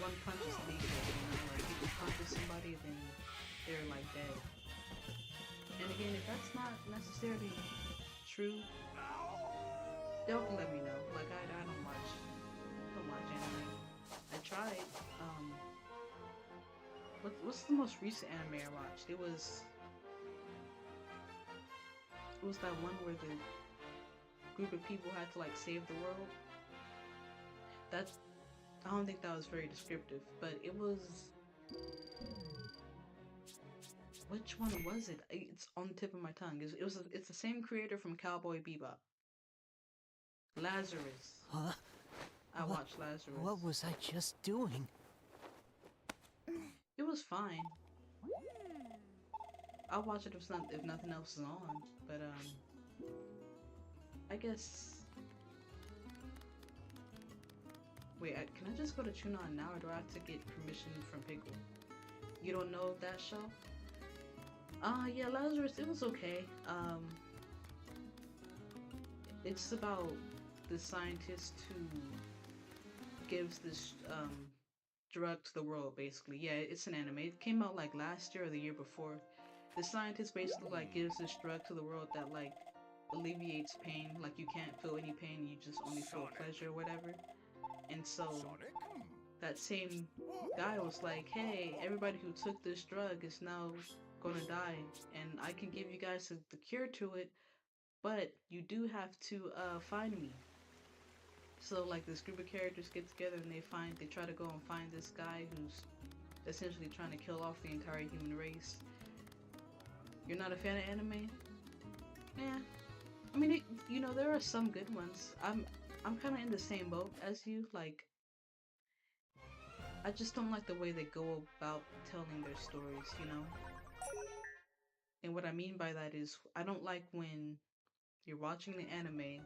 one punch is lethal. You know, like if you punches somebody, then they're like dead. And again, if that's not necessarily true, don't let me know. Like I don't watch anime. I tried. What's the most recent anime I watched? It was that one where the group of people had to like save the world. I don't think that was very descriptive, but it was. Which one was it? It's on the tip of my tongue. It's the same creator from Cowboy Bebop. Lazarus. Huh? I watched Lazarus. What was I just doing? It was fine. I'll watch it if nothing else is on. But I guess. Wait, can I just go to Chunon now, or do I have to get permission from Pickle? You don't know that show? Yeah, Lazarus. It was okay. It's about the scientist who gives this drug to the world, basically. Yeah, it's an anime. It came out like last year or the year before. The scientist basically like gives this drug to the world that like alleviates pain. Like you can't feel any pain, you just only feel pleasure or whatever. And so that same guy was like, hey, everybody who took this drug is now gonna die, and I can give you guys the cure to it, but you do have to find me. So like this group of characters get together and they try to go and find this guy who's essentially trying to kill off the entire human race. You're not a fan of anime? Yeah. I mean, you know, there are some good ones. I'm kind of in the same boat as you. Like, I just don't like the way they go about telling their stories, you know? And what I mean by that is, I don't like when you're watching the anime,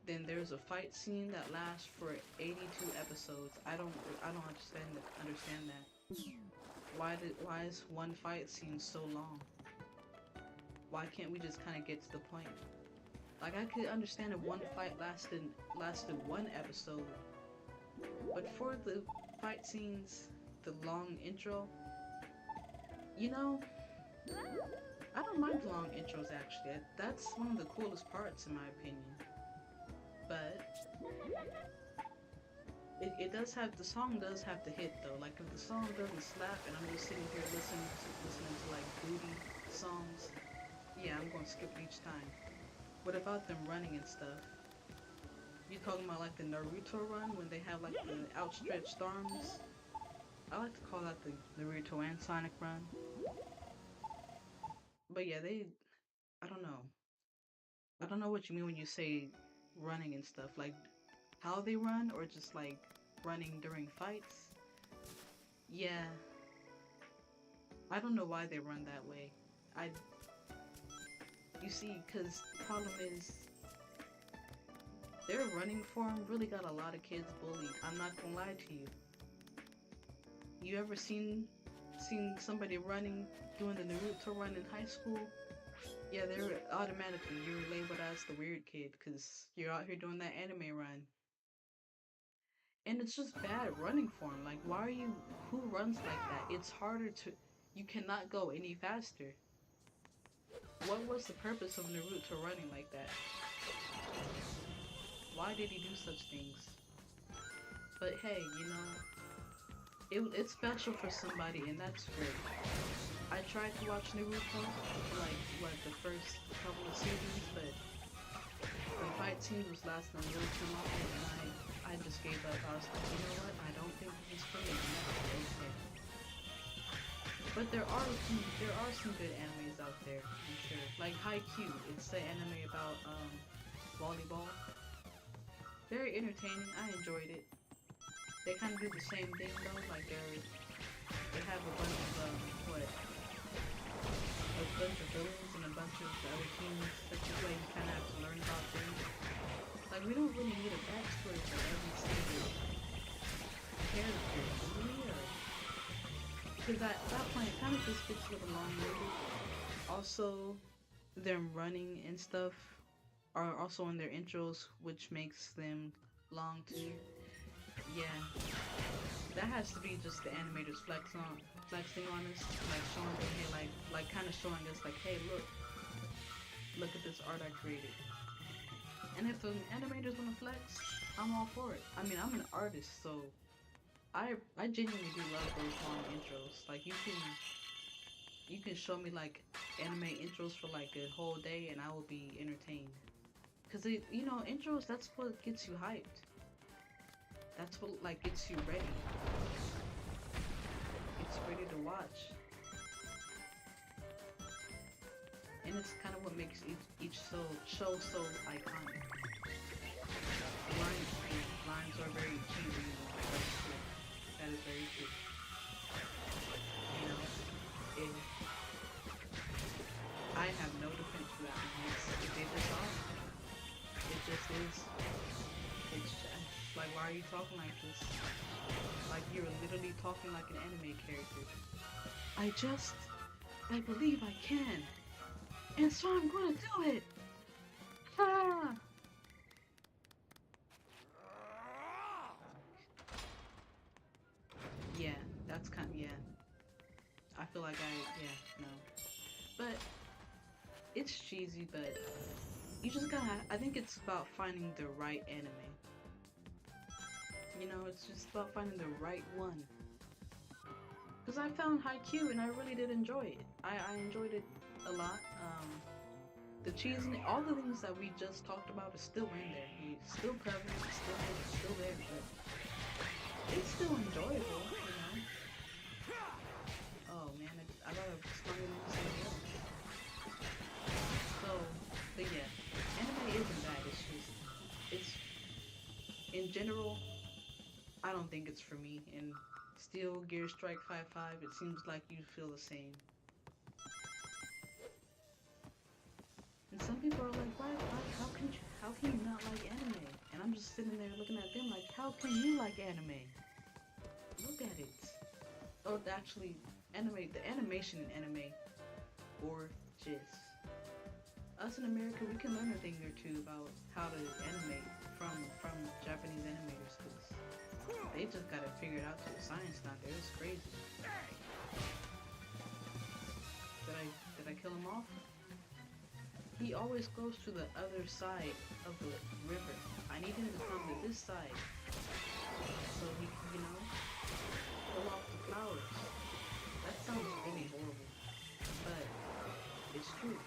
then there's a fight scene that lasts for 82 episodes. I don't understand that. why is one fight scene so long? Why can't we just kind of get to the point? Like, I could understand if one fight lasted one episode, but for the fight scenes, the long intro, you know, I don't mind long intros actually. That's one of the coolest parts in my opinion. But it does have, the song does have to hit though. Like if the song doesn't slap and I'm just sitting here listening to like booty songs, yeah, I'm gonna skip it each time. What about them running and stuff? You talking about like the Naruto run when they have like the outstretched arms? I like to call that the Naruto and Sonic run. But yeah, I don't know. I don't know what you mean when you say running and stuff. Like how they run or just like running during fights? Yeah. I don't know why they run that way. You see, because the problem is their running form really got a lot of kids bullied. I'm not gonna lie to you. You ever seen somebody running, doing the Naruto run in high school? Yeah, they're automatically, you're labeled as the weird kid because you're out here doing that anime run. And it's just bad running form. Like, who runs like that? It's harder to, you cannot go any faster. What was the purpose of Naruto running like that? Why did he do such things? But hey, you know, it's special for somebody, and that's great. I tried to watch Naruto for like, the first couple of seasons, but the fight scene was lasting a little too long, and I just gave up. I was like, you know what? I don't think this is for me. Okay. But there are some good animes out there, I'm sure. Like Haikyuu, it's the anime about volleyball. Very entertaining. I enjoyed it. They kind of do the same thing though. Like they have a bunch of villains and a bunch of other teams that you play. You kind of have to learn about them. Like we don't really need a backstory for every single character, do we? Because at that point, it kind of just gets a little long-winded. Also, them running and stuff are also in their intros, which makes them long too. Yeah, that has to be just the animators flexing on us, like showing them, hey, like kind of showing us, like, hey, look at this art I created. And if the animators want to flex, I'm all for it. I mean, I'm an artist, so I genuinely do love those long intros. Like you can show me like anime intros for like a whole day and I will be entertained. Cause you know, intros, that's what gets you hyped. That's what like gets you ready. It's ready to watch. And it's kind of what makes each show so iconic. Lines are very cheesy. That is very true. You know, I have no defense for that. They just are. It just is. It's just, like, why are you talking like this? Like you're literally talking like an anime character. I believe I can. And so I'm gonna do it! Ah! Yeah, that's kind of, yeah. I feel like no. But, it's cheesy, but you just gotta, I think it's about finding the right anime. You know, it's just about finding the right one. Because I found Haikyuu and I really did enjoy it. I enjoyed it a lot. The cheese and all the things that we just talked about is still in there. It's still prevalent, it's still there, but it's still enjoyable, you know. Oh man, I got a stronger than something else. So, but yeah, anime isn't bad. It's in general, I don't think it's for me. And Steel Gear Strike 5-5, it seems like you feel the same. And some people are like, why, how can you not like anime? And I'm just sitting there looking at them like, how can you like anime? Look at it. Oh, actually, The animation in anime, gorgeous. Us in America, we can learn a thing or two about how to animate from Japanese animators, because they just got it figured out to a science now. It's crazy. Did I kill him off? He always goes to the other side of the river. I need him to come to this side so he can, you know, pull off the flowers. That sounds really horrible, but it's true.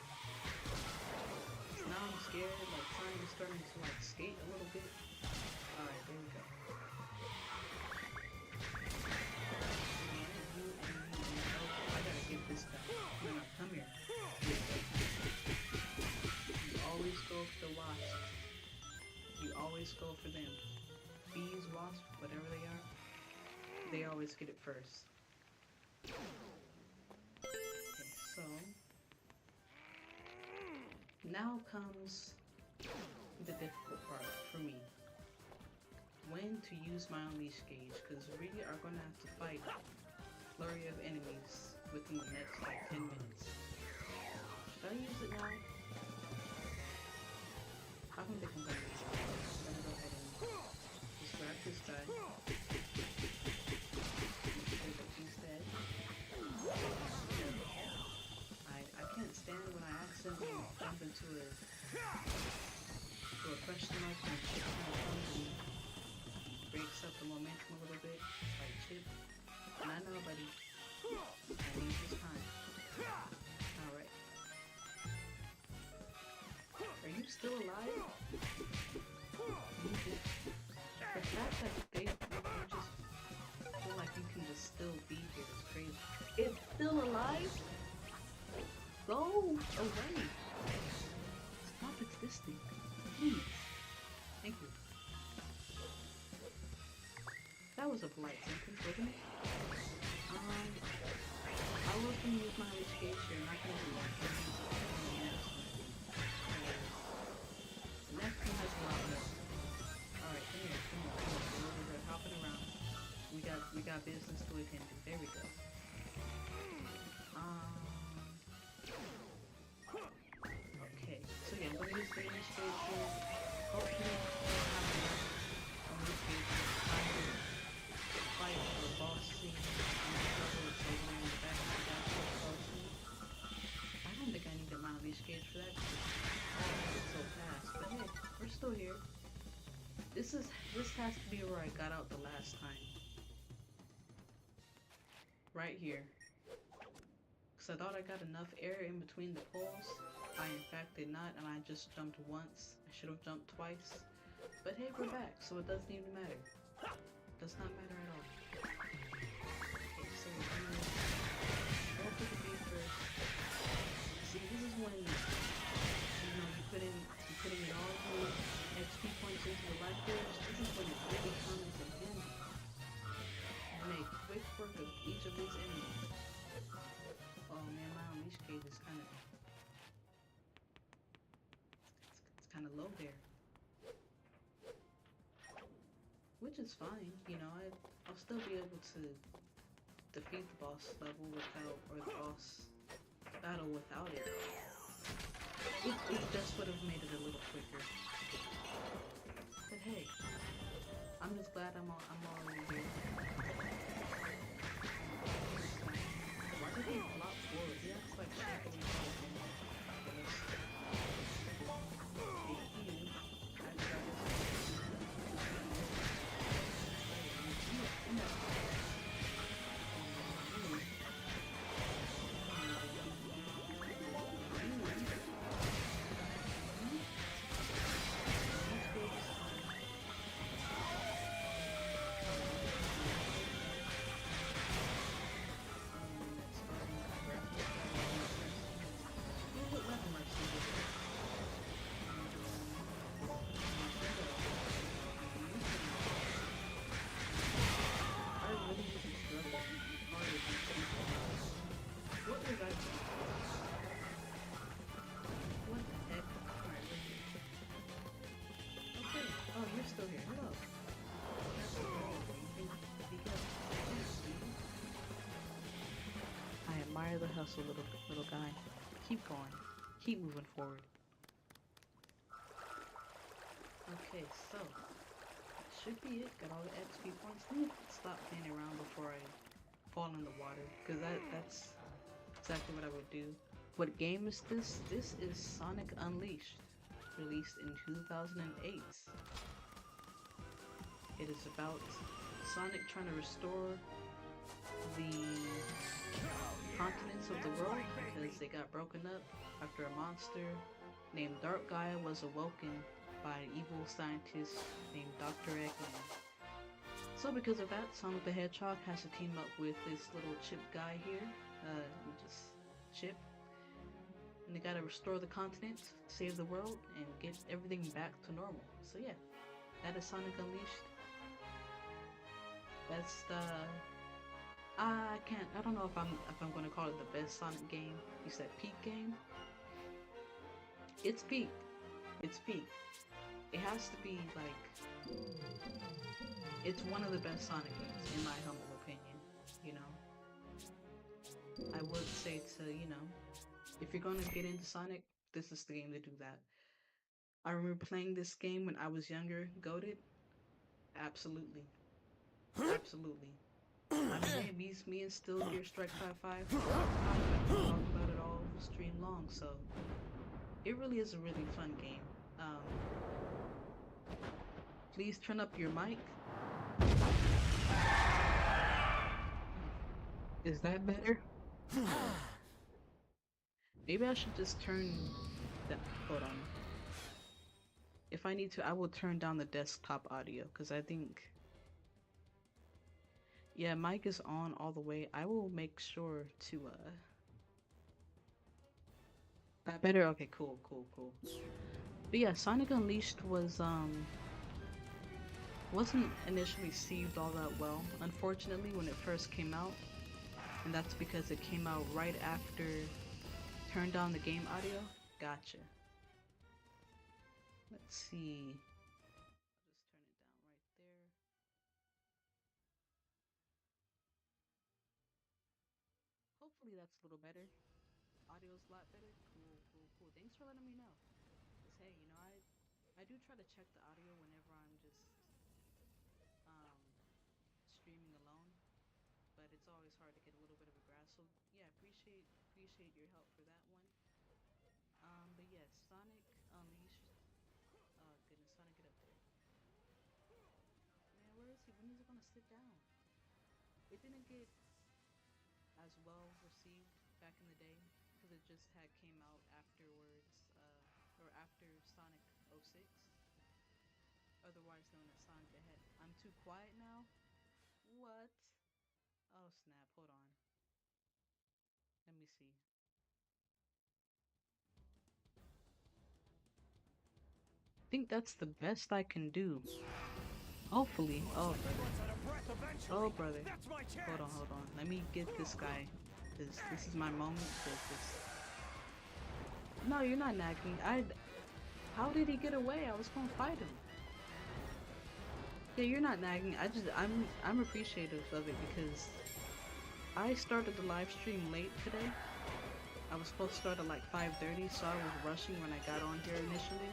So now I'm scared, like time is starting to like skate a little bit. Alright, there we go. I gotta get this guy. No, come here. You always go for the wasps. You always go for them. Bees, wasps, whatever they are, they always get it first. Okay, so now comes the difficult part for me. When to use my unleash gauge, because we are going to have to fight a flurry of enemies within the next like 10 minutes. Should I use it now? I don't think I'm going to use it. I'm going to go ahead and just grab this guy. Make sure that he's dead. I can't stand when I accidentally jump into a question mark and shit kind of comes and breaks up the momentum a little bit, like Chip. And I know, buddy, I need this time. Alright. Are you still alive? The fact that you just feel like you can just still be here is crazy. It's still alive? Go away! Stop existing. Please. Thank you. That was a polite sentence, wasn't it? I was going to use my unleash gauge here. I'm not going to do that. The next one has a lot more. Alright, come here. We're hopping around. We got business to attend to. There we go. Okay. So yeah, I'm going to use the unleash gauge here. Hopefully, fight for a boss scene. I don't think I need a unleash gauge for that. It's so fast. But hey, we're still here. This has to be where I got out the last time. Right here. Because I thought I got enough air in between the poles. I in fact did not, and I just jumped once. I should have jumped twice. But hey, we're back, so it doesn't even matter. Does not matter at all. Okay, so we're gonna go for the beat first. See, this is when you put in all the XP points into the life gauge. This is when it really comes in handy. Make quick work of each of these enemies. Oh man, my unleash gauge is kind of low there. Which is fine, you know, I'll still be able to defeat the boss level without, or the boss battle without it. It just would have made it a little quicker. But hey, I'm just glad I'm already here. Why did he flop forward? He acts like shaking his head. the hustle, little guy. Keep going. Keep moving forward. Okay, so that should be it. Got all the XP points. Let me stop playing around before I fall in the water, because that's exactly what I would do. What game is this? This is Sonic Unleashed, released in 2008. It is about Sonic trying to restore the continents of the world because they got broken up after a monster named Dark Gaia was awoken by an evil scientist named Dr. Eggman. So because of that, Sonic the Hedgehog has to team up with this little chip guy here, just Chip, and they gotta restore the continent, save the world, and get everything back to normal. So yeah, that is Sonic Unleashed. That's the I don't know if I'm gonna call it the best Sonic game. You said peak game? It's peak. It's peak. It has to be like, it's one of the best Sonic games in my humble opinion, you know. I would say to, you know, if you're gonna get into Sonic, this is the game to do that. I remember playing this game when I was younger. Goated? Absolutely. Absolutely. I mean, me and Still Gear Strike 5 talk about it all stream long, so it really is a really fun game. Please turn up your mic. Is that better? Maybe I should just turn that. Hold on. If I need to, I will turn down the desktop audio because I think. Yeah, mic is on all the way. I will make sure to that better? Okay, cool. But yeah, Sonic Unleashed wasn't initially received all that well, unfortunately, when it first came out. And that's because it came out right after Turn Down the Game Audio. Gotcha. Let's see. I'll just turn it down right there. Hopefully that's a little better. Audio's a lot better. Cool. Thanks for letting me know. Cause hey, you know, I do try to check the audio whenever I'm just streaming alone, but it's always hard to get a little bit of a grasp. So yeah, appreciate your help for that one. But yes, Sonic Unleashed. Oh goodness, Sonic, get up there. Man, where is he? When is he gonna sit down? It didn't get as well received back in the day because it just had came out afterwards, or after Sonic '06, otherwise known as Sonic the Hedgehog. I'm too quiet now? What? Oh snap, hold on. Let me see. I think that's the best I can do. Hopefully. Oh brother. Oh brother. Hold on. Let me get this guy. This is my moment. No, you're not nagging. How did he get away? I was gonna fight him. Yeah, you're not nagging. I'm appreciative of it because I started the live stream late today. I was supposed to start at like 5:30, so I was rushing when I got on here initially.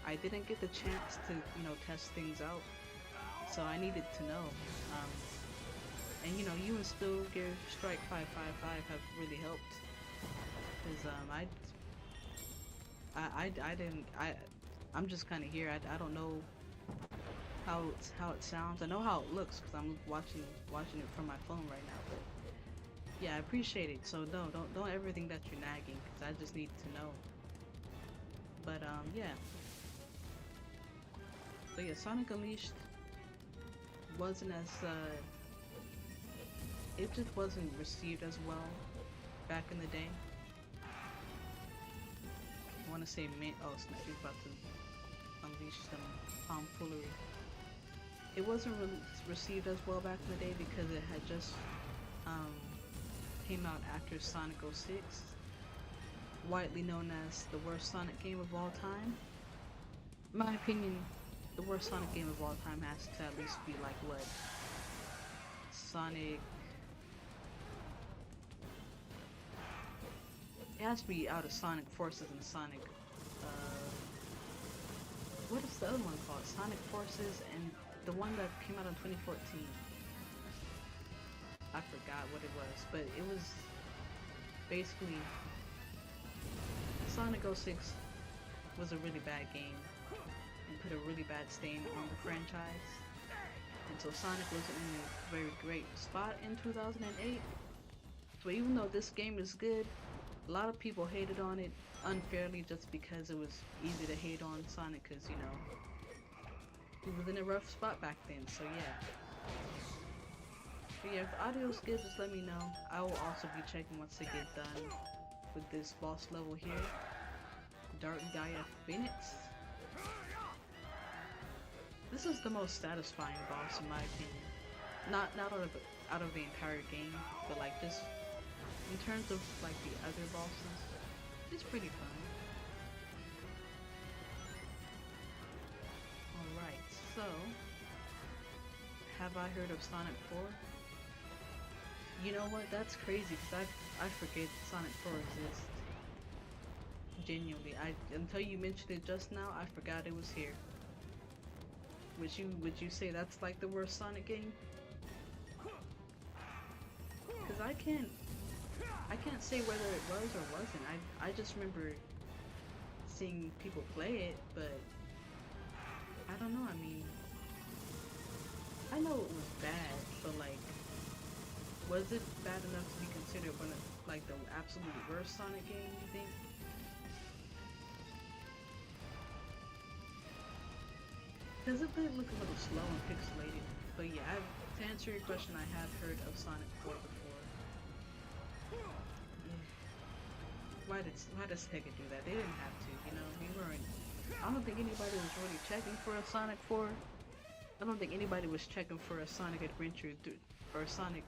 I didn't get the chance to, you know, test things out, so I needed to know. And you know, you and Still Gear Strike 555 have really helped, because I'm just kind of here. I don't know how it sounds. I know how it looks because I'm watching it from my phone right now. But yeah, I appreciate it. So no, don't ever think that you're nagging because I just need to know. But yeah. So yeah, Sonic Unleashed wasn't as it just wasn't received as well back in the day. I want to say oh snap, he's about to unleash some tomfoolery. It wasn't really received as well back in the day because it had just came out after Sonic 06, widely known as the worst Sonic game of all time. In my opinion, the worst Sonic game of all time has to at least be like what? It has to be out of Sonic Forces and Sonic. What is the other one called? Sonic Forces and the one that came out in 2014. I forgot what it was, but it was basically Sonic 06 was a really bad game and put a really bad stain on the franchise. And so Sonic wasn't in a very great spot in 2008. So even though this game is good, a lot of people hated on it unfairly just because it was easy to hate on Sonic because, you know, he was in a rough spot back then, so yeah. But yeah, if the audio's good, just let me know. I will also be checking once I get done with this boss level here. Dark Gaia Phoenix. This is the most satisfying boss in my opinion. Not out of the entire game, but like just in terms of like the other bosses, it's pretty fun. Alright, so have I heard of Sonic 4? You know what, that's crazy because I forget Sonic 4 exists. Genuinely, until you mentioned it just now, I forgot it was here. Would you say that's like the worst Sonic game? Because I can't say whether it was or wasn't. I just remember seeing people play it, but I don't know. I mean, I know it was bad, but like, was it bad enough to be considered one of like the absolute worst Sonic game? You think? Because it did look a little slow and pixelated. But yeah, to answer your question, I have heard of Sonic 4 before. Yeah. Why did Sega do that? They didn't have to, you know, we weren't. I don't think anybody was really checking for a Sonic 4. I don't think anybody was checking for a Sonic Adventure or Sonic.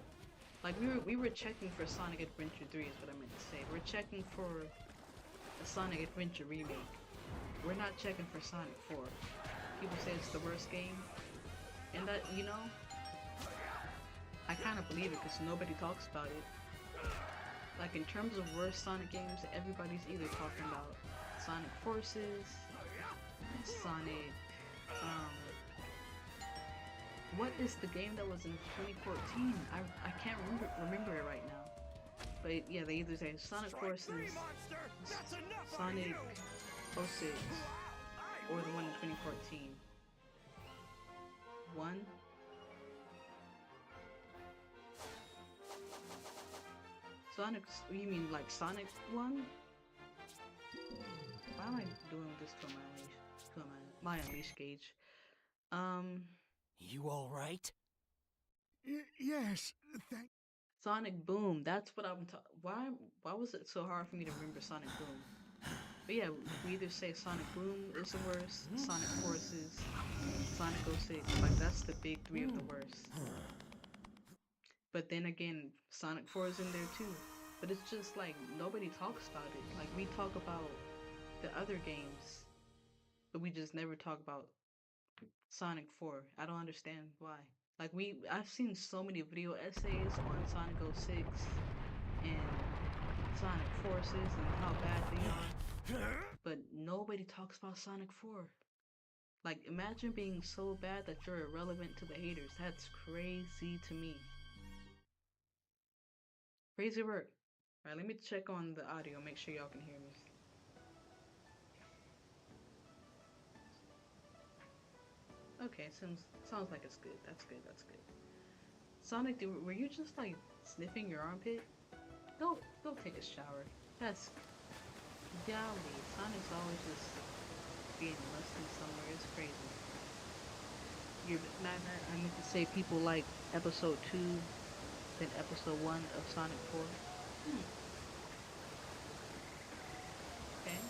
Like we were checking for Sonic Adventure 3 is what I meant to say. We're checking for a Sonic Adventure remake. We're not checking for Sonic 4. People say it's the worst game, and that, you know, I kind of believe it because nobody talks about it. Like in terms of worst Sonic games, everybody's either talking about Sonic Forces, Sonic, what is the game that was in 2014? I can't remember it right now. But yeah, they either say Sonic Forces, Sonic 06, or the one in 2014. One? Sonic, you mean like Sonic 1? Why am I doing this to my unleash gauge? You alright? Yes, thank. Sonic Boom, that's what I'm talking. Why was it so hard for me to remember Sonic Boom? But yeah, we either say Sonic Boom is the worst, Sonic Forces, Sonic 06, like that's the big three of the worst. But then again, Sonic 4 is in there too. But it's just like, nobody talks about it. Like, we talk about the other games, but we just never talk about Sonic 4. I don't understand why. Like, I've seen so many video essays on Sonic 06 and Sonic Forces and how bad they are, but nobody talks about Sonic 4. Like, imagine being so bad that you're irrelevant to the haters. That's crazy to me. Crazy work. Alright, let me check on the audio, make sure y'all can hear me. Okay, sounds like it's good. That's good, that's good. Sonic, were you just like sniffing your armpit? Go take a shower. That's golly. Sonic's always just being musty somewhere. It's crazy. I meant to say people like episode 2 than episode 1 of Sonic 4. Okay.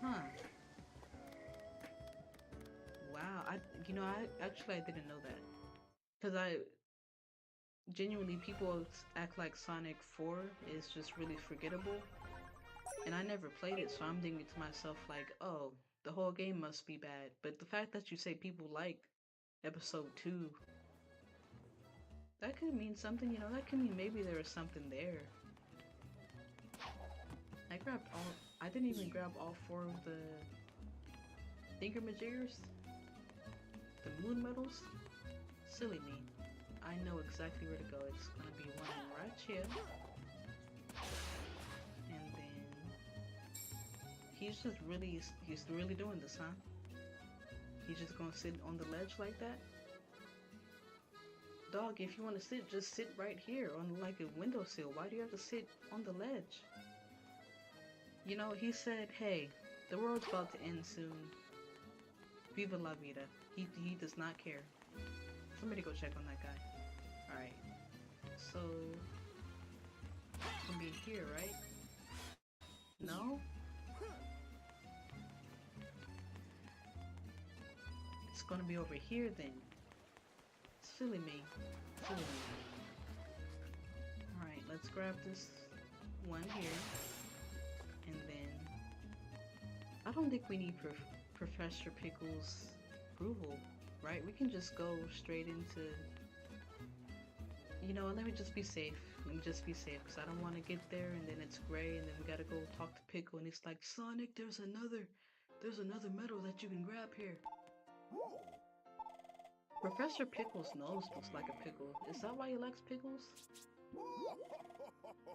Huh. Wow. I didn't know that. Because genuinely, people act like Sonic 4 is just really forgettable. And I never played it, so I'm thinking to myself like, oh, the whole game must be bad. But the fact that you say people like episode 2, that could mean something, you know, that could mean maybe there was something there. I grabbed all. I didn't even grab all 4 of the thingamajigers, the moon medals. Silly me. I know exactly where to go. It's gonna be one right here, and then he's really doing this, huh? He's just gonna sit on the ledge like that. Dog, if you want to sit, just sit right here on like a windowsill. Why do you have to sit on the ledge? You know, he said, hey, the world's about to end soon. Viva la vida. He does not care. Somebody go check on that guy. Alright. So, it's gonna be here, right? No? It's gonna be over here then. Silly me. Silly me. Alright, let's grab this one here. And then... I don't think we need Professor Pickle's approval, right? We can just go straight into... You know, let me just be safe. Let me just be safe, because I don't want to get there and then it's gray and then we gotta go talk to Pickle and he's like, Sonic, there's another medal that you can grab here. Professor Pickle's nose looks like a pickle. Is that why he likes pickles?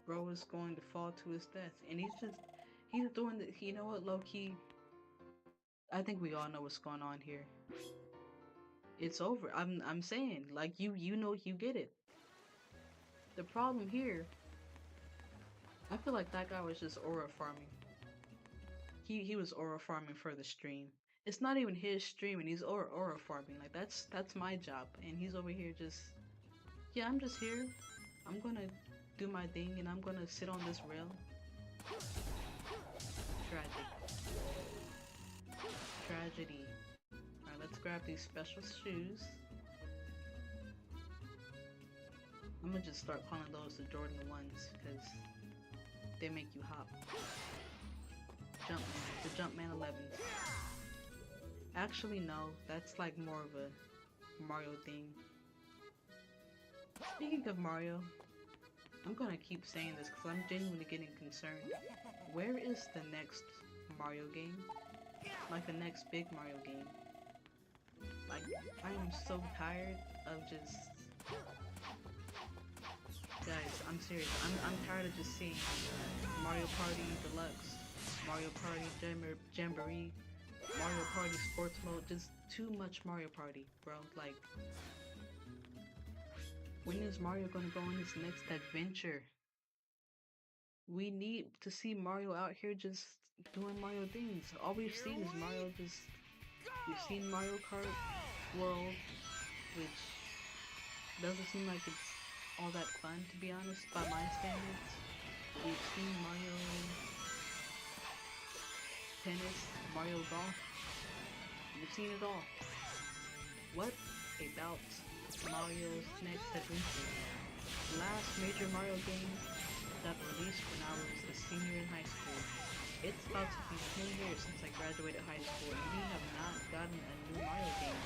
Bro is going to fall to his death. And he's doing the, you know what, low-key, I think we all know what's going on here. It's over. I'm saying, like, you know, you get it. The problem here, I feel like that guy was just aura farming. He was aura farming for the stream. It's not even his stream and he's aura farming. Like that's my job. And he's over here just, yeah, I'm just here. I'm gonna do my thing and I'm gonna sit on this rail. Tragedy. Alright, let's grab these special shoes. I'm gonna just start calling those the Jordan 1s because they make you hop. Jumpman, the Jumpman 11s. Actually, no, that's like more of a Mario thing. Speaking of Mario, I'm gonna keep saying this because I'm genuinely getting concerned. Where is the next Mario game? Like the next big Mario game? Like, I am so tired of just... Guys, I'm serious. I'm tired of just seeing Mario Party Deluxe, Mario Party Jamboree, Mario Party Sports Mode, just too much Mario Party, bro. Like, when is Mario gonna go on his next adventure? We need to see Mario out here just doing Mario things. All we've seen is Mario just... We've seen Mario Kart World, which doesn't seem like it's all that fun, to be honest, by my standards. We've seen Mario Tennis, Mario Golf. We've seen it all. What about Mario's next adventure? The last major Mario game got released when I was a senior in high school. It's about to be 10 years since I graduated high school and we have not gotten a new Mario game.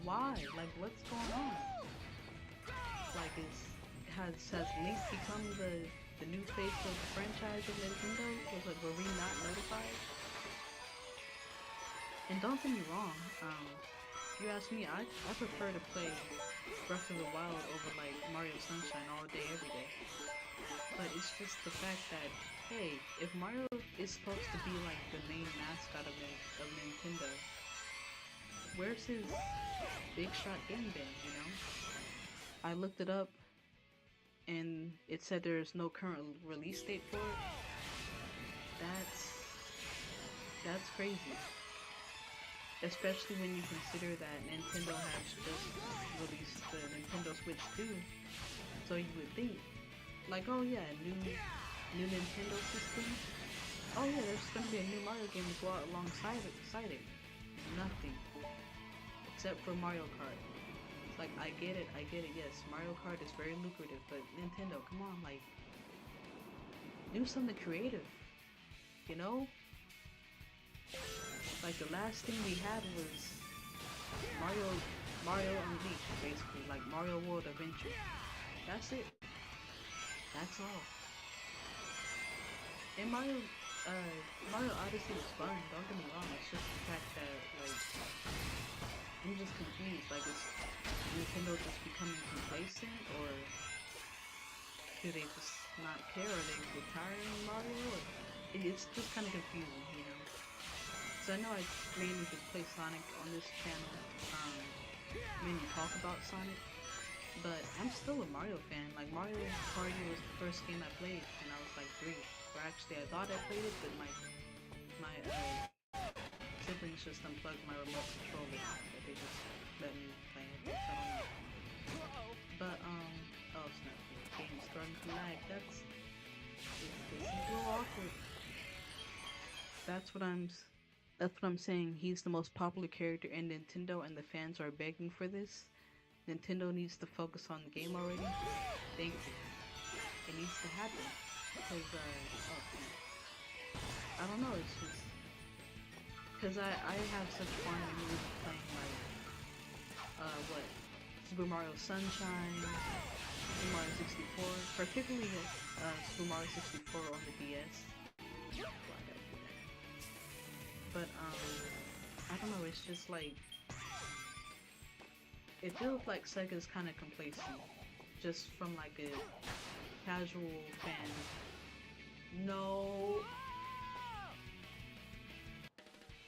Why? Like, what's going on? Like, has Link become the new face of the franchise of Nintendo? Were we not notified? And don't get me wrong, if you ask me, I prefer to play Breath of the Wild over like Mario Sunshine all day, every day. But it's just the fact that, hey, if Mario is supposed to be like the main mascot of Nintendo, where's his big shot game been, you know? I looked it up and it said there's no current release date for it. That's crazy. Especially when you consider that Nintendo has just released the Nintendo Switch 2. So you would think, like, oh yeah, new Nintendo system. Oh yeah, there's gonna be a new Mario game to go out alongside it. Nothing. Except for Mario Kart. It's like, I get it, yes, Mario Kart is very lucrative, but Nintendo, come on, like, do something creative, you know? Like, the last thing we had was Mario Unleashed, basically, like Mario World Adventure. That's it. That's all. And Mario Odyssey was fun. Don't get me wrong. It's just the fact that like I'm just confused. Like, is Nintendo just becoming complacent, or do they just not care? Are they retiring Mario? Or it's just kind of confusing, you know. So I know I mainly just play Sonic on this channel. Mainly talk about Sonic, but I'm still a Mario fan. Like, Mario Party was the first game I played when I was like 3. Or actually, I thought I played it, but my siblings just unplugged my remote controller, but they just let me play it. So I don't know. But oh snap! The game's starting to lag. This is a little awkward. That's what I'm saying. He's the most popular character in Nintendo, and the fans are begging for this. Nintendo needs to focus on the game already. It needs to happen. Because, I don't know, it's just... Because I have such fun when playing, like, Super Mario Sunshine, Super Mario 64, particularly, Super Mario 64 on the DS. But, I don't know, it's just like... It feels like Sega's kind of complacent, just from like a casual fan. No!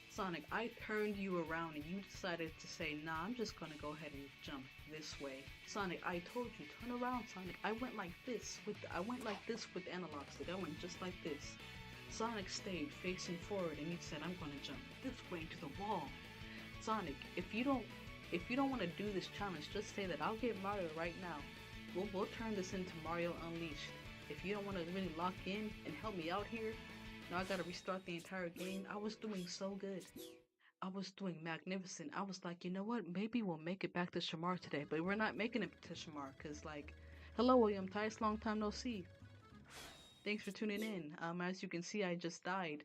Sonic, I turned you around and you decided to say, nah, I'm just gonna go ahead and jump this way. Sonic, I told you, turn around, Sonic. I went like this with analog stick. I went just like this. Sonic stayed facing forward and he said, I'm gonna jump this way into the wall. Sonic, if you don't want to do this challenge, just say that. I'll get Mario right now. We'll turn this into Mario Unleashed. If you don't want to really lock in and help me out here, now I gotta restart the entire game. I was doing so good. I was doing magnificent. I was like, you know what? Maybe we'll make it back to Shamar today, but we're not making it to Shamar because, like, hello, William Tice, long time no see. Thanks for tuning in. As you can see, I just died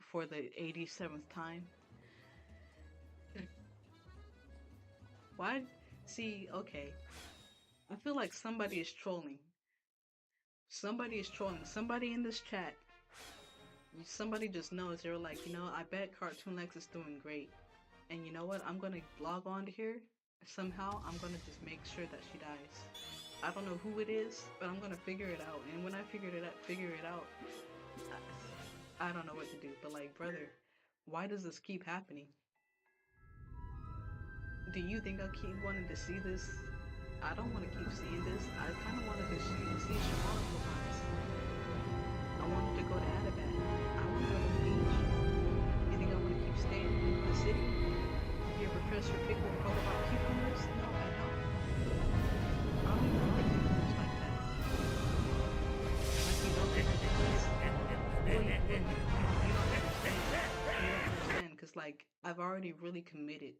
for the 87th time. Why? See, okay. I feel like somebody is trolling. Somebody is trolling. Somebody in this chat. Somebody just knows. They're like, you know, I bet Cartoon Lex is doing great. And you know what? I'm gonna log on to here. Somehow, I'm gonna just make sure that she dies. I don't know who it is, but I'm gonna figure it out. And when I figure it out, I don't know what to do. But like, brother, why does this keep happening? Do you think I'll keep wanting to see this? I don't want to keep seeing this. I kind of wanted to see Shamar for once. I wanted to go to Adabat. I want to go to the beach. You think I want to keep staying in the city? Hear Professor Pickle talk about cucumbers? No, I don't. I don't even know cucumbers like that. Like, you don't understand. You don't understand, because, like, I've already really committed.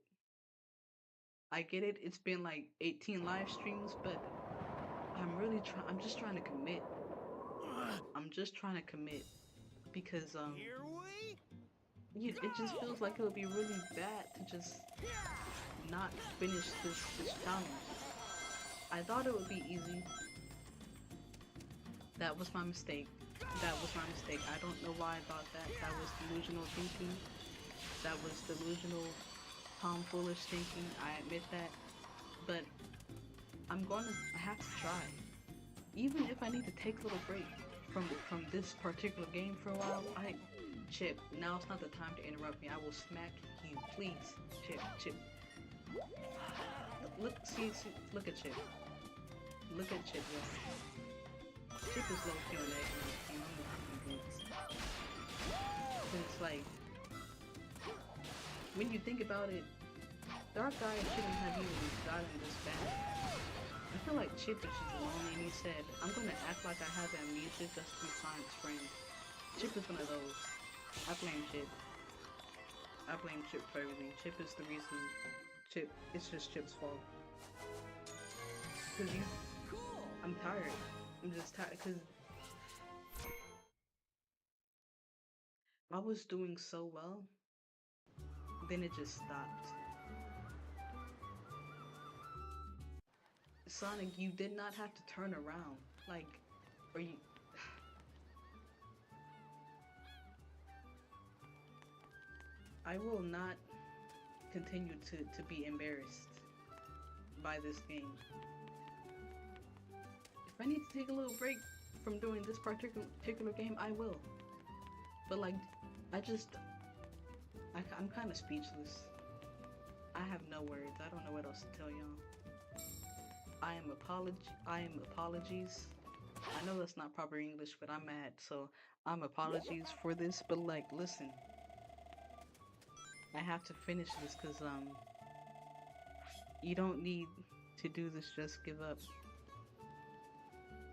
I get it, it's been like 18 live streams, but I'm just trying to commit. I'm just trying to commit because it just feels like it would be really bad to just not finish this challenge. I thought it would be easy. That was my mistake. I don't know why I thought that. That was delusional thinking. That was delusional tomfoolish thinking, I admit that, but I have to try. Even if I need to take a little break from this particular game for a while, Chip, now's not the time to interrupt me. I will smack you, please. Chip. Look at Chip. Look at Chip, yes. Chip is low-key on that. It's like, when you think about it, Dark Guy shouldn't have even gotten this bad. I feel like Chip is just lonely and he said, I'm gonna act like I have amnesia just to be Sonic's friend. Chip is one of those. I blame Chip. I blame Chip for everything. Chip is the reason. It's just Chip's fault. Cause I'm tired. I'm just tired cause I was doing so well, then it just stopped. Sonic, you did not have to turn around. Like, or you... I will not continue to be embarrassed by this game. If I need to take a little break from doing this particular game, I will. But like, I'm kind of speechless. I have no words. I don't know what else to tell y'all. I am apologies. I know that's not proper English, but I'm mad, so I'm apologies for this. But like, listen, I have to finish this because you don't need to do this. Just give up.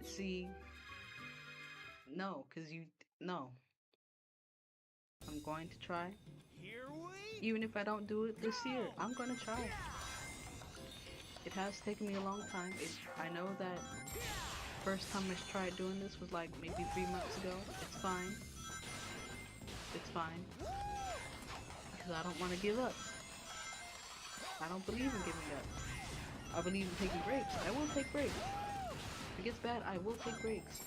See, no, no. I'm going to try. Even if I don't do it this year, I'm gonna try. It has taken me a long time. I know that first time I tried doing this was like maybe 3 months ago. It's fine. It's fine. Because I don't want to give up. I don't believe in giving up. I believe in taking breaks. I will take breaks. If it gets bad, I will take breaks.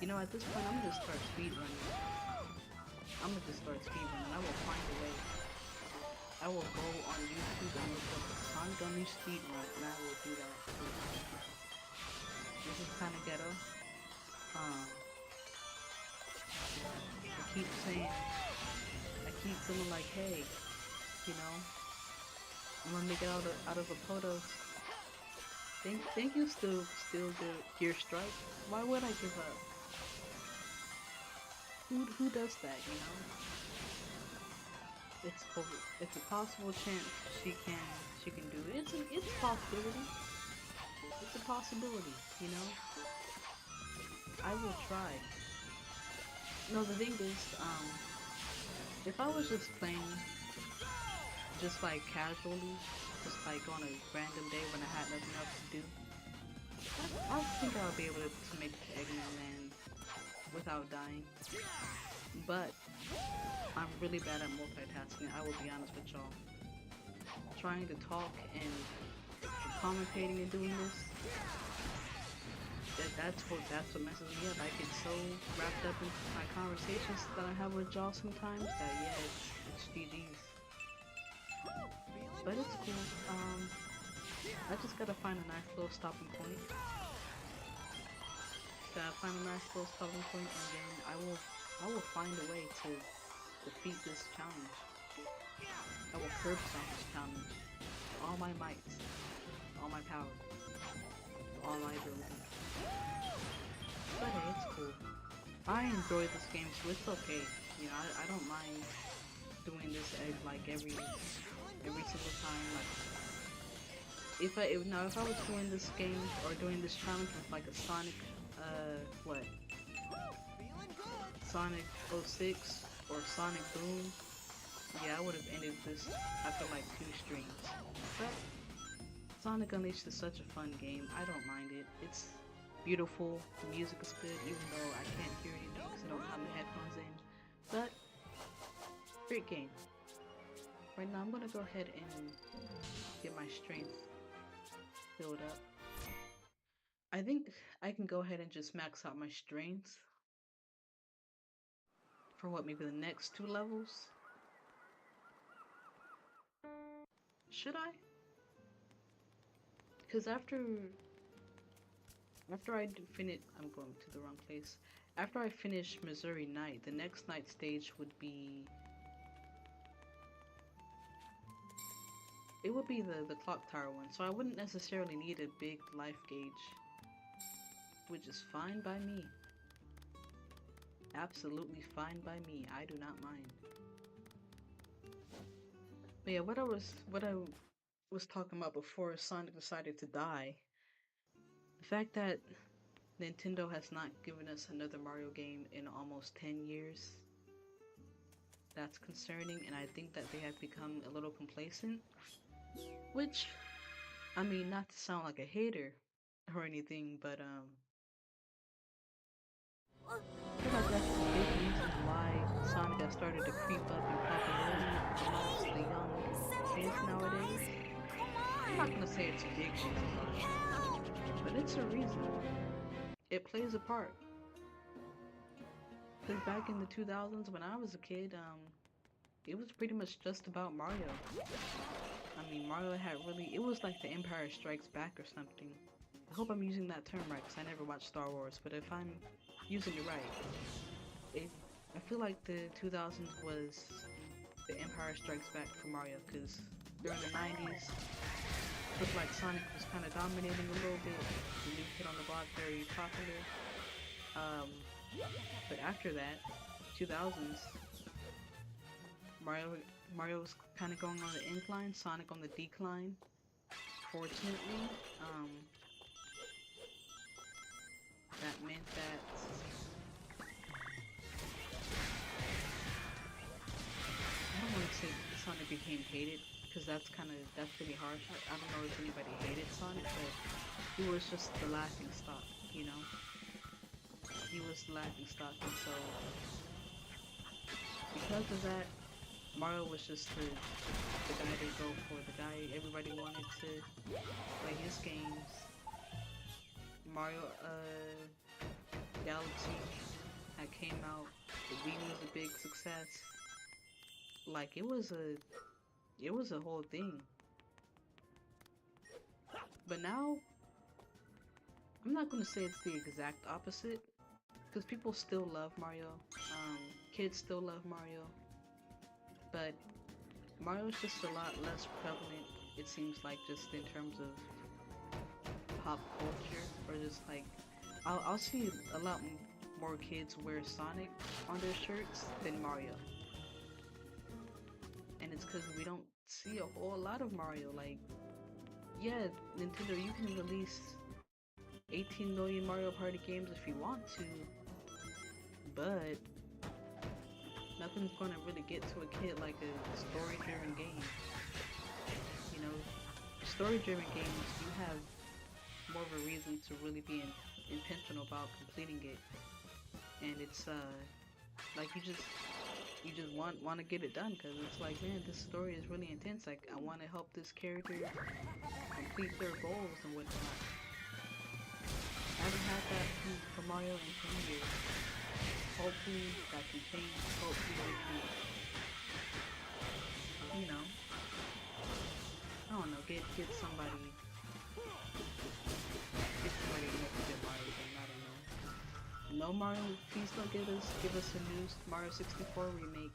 You know, at this point, I'm gonna just start speedrunning. I will find a way. I will go on YouTube and look up Sonic speedrun, and I will do that. This is kind of ghetto. I keep feeling like, hey, you know, I'm gonna make it out of a photo. Thank you, still Gear Strike. Why would I give up? Who does that, you know? It's a possible chance she can do it. It's a possibility. It's a possibility, you know? I will try. No, the thing is, if I was just playing, just like casually, just like on a random day when I had nothing else to do, I think I'll be able to make it to Eggman Land without dying. But I'm really bad at multitasking, I will be honest with y'all. Trying to talk and commentating and doing this, that's what messes me up. I get so wrapped up into my conversations that I have with y'all sometimes that it's GG's. But it's cool. I just gotta find a nice little stopping point. And then I will find a way to defeat this challenge. I will curb stomp this challenge. All my might, all my power, all my ability. But hey, it's cool. I enjoy this game, so it's okay. You know, I don't mind doing this like every single time. Like, if I was doing this game or doing this challenge with like a Sonic, Sonic 06 or Sonic Boom, yeah, I would have ended this after like 2 streams. But Sonic Unleashed is such a fun game. I don't mind it. It's beautiful. The music is good, even though I can't hear anything because I don't have my headphones in. But great game. Right now, I'm gonna go ahead and get my strength filled up. I think I can go ahead and just max out my strength for what, maybe the next 2 levels? Should I? Because after I finish, I'm going to the wrong place. After I finish Missouri Night, the next night stage would be, it would be the clock tower one, so I wouldn't necessarily need a big life gauge, which is fine by me. Absolutely fine by me. I do not mind. But yeah, what I was talking about before Sonic decided to die, the fact that Nintendo has not given us another Mario game in almost 10 years, that's concerning, and I think that they have become a little complacent, which, I mean, not to sound like a hater or anything, but I feel like that's a big reason why Sonic has started to creep up in popularity amongst the young kids nowadays. I'm not gonna say it's a big reason, but it's a reason. It plays a part. Because back in the 2000s when I was a kid, it was pretty much just about Mario. I mean, Mario had really, it was like the Empire Strikes Back or something. I hope I'm using that term right, because I never watched Star Wars, but if I'm using it right, I feel like the 2000s was the Empire Strikes Back for Mario, because during the 90s, it looked like Sonic was kind of dominating a little bit. The new kid on the block, very popular. But after that, 2000s, Mario was kind of going on the incline, Sonic on the decline. Fortunately, that meant that I don't want to say Sonic became hated, because that's really harsh. I don't know if anybody hated Sonic, but he was just the laughing stock, you know? He was the laughing stock, and so because of that, Mario was just the guy they go for, the guy everybody wanted to play his games. Mario Galaxy that came out, the Wii was a big success. Like it was a whole thing. But now, I'm not gonna say it's the exact opposite, because people still love Mario. Kids still love Mario. But Mario's just a lot less prevalent, it seems like, just in terms of pop culture, or just like, I'll see a lot more kids wear Sonic on their shirts than Mario. And it's because we don't see a whole lot of Mario. Like, yeah, Nintendo, you can release 18 million Mario Party games if you want to, but nothing's gonna really get to a kid like a story-driven game. You know, story-driven games, you have more of a reason to really be intentional about completing it, and it's like you just want to get it done, because it's like, man, this story is really intense. Like, I want to help this character complete their goals and whatnot. I haven't had that for Mario in 10 years. Hopefully that can change. Hopefully we can, you know, I don't know, get somebody to make a good Mario game. I don't know. No Mario, please don't give us a new Mario 64 remake.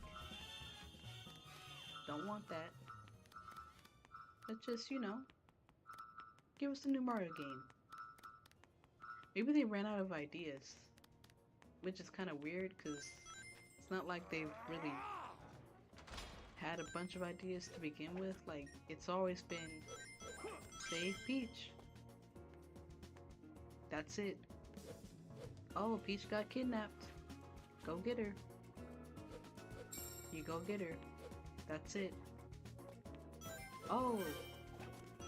Don't want that. But just, you know, give us a new Mario game. Maybe they ran out of ideas, which is kind of weird, because it's not like they've really had a bunch of ideas to begin with. Like, it's always been save Peach. That's it. Oh, Peach got kidnapped. Go get her. You go get her. That's it. Oh,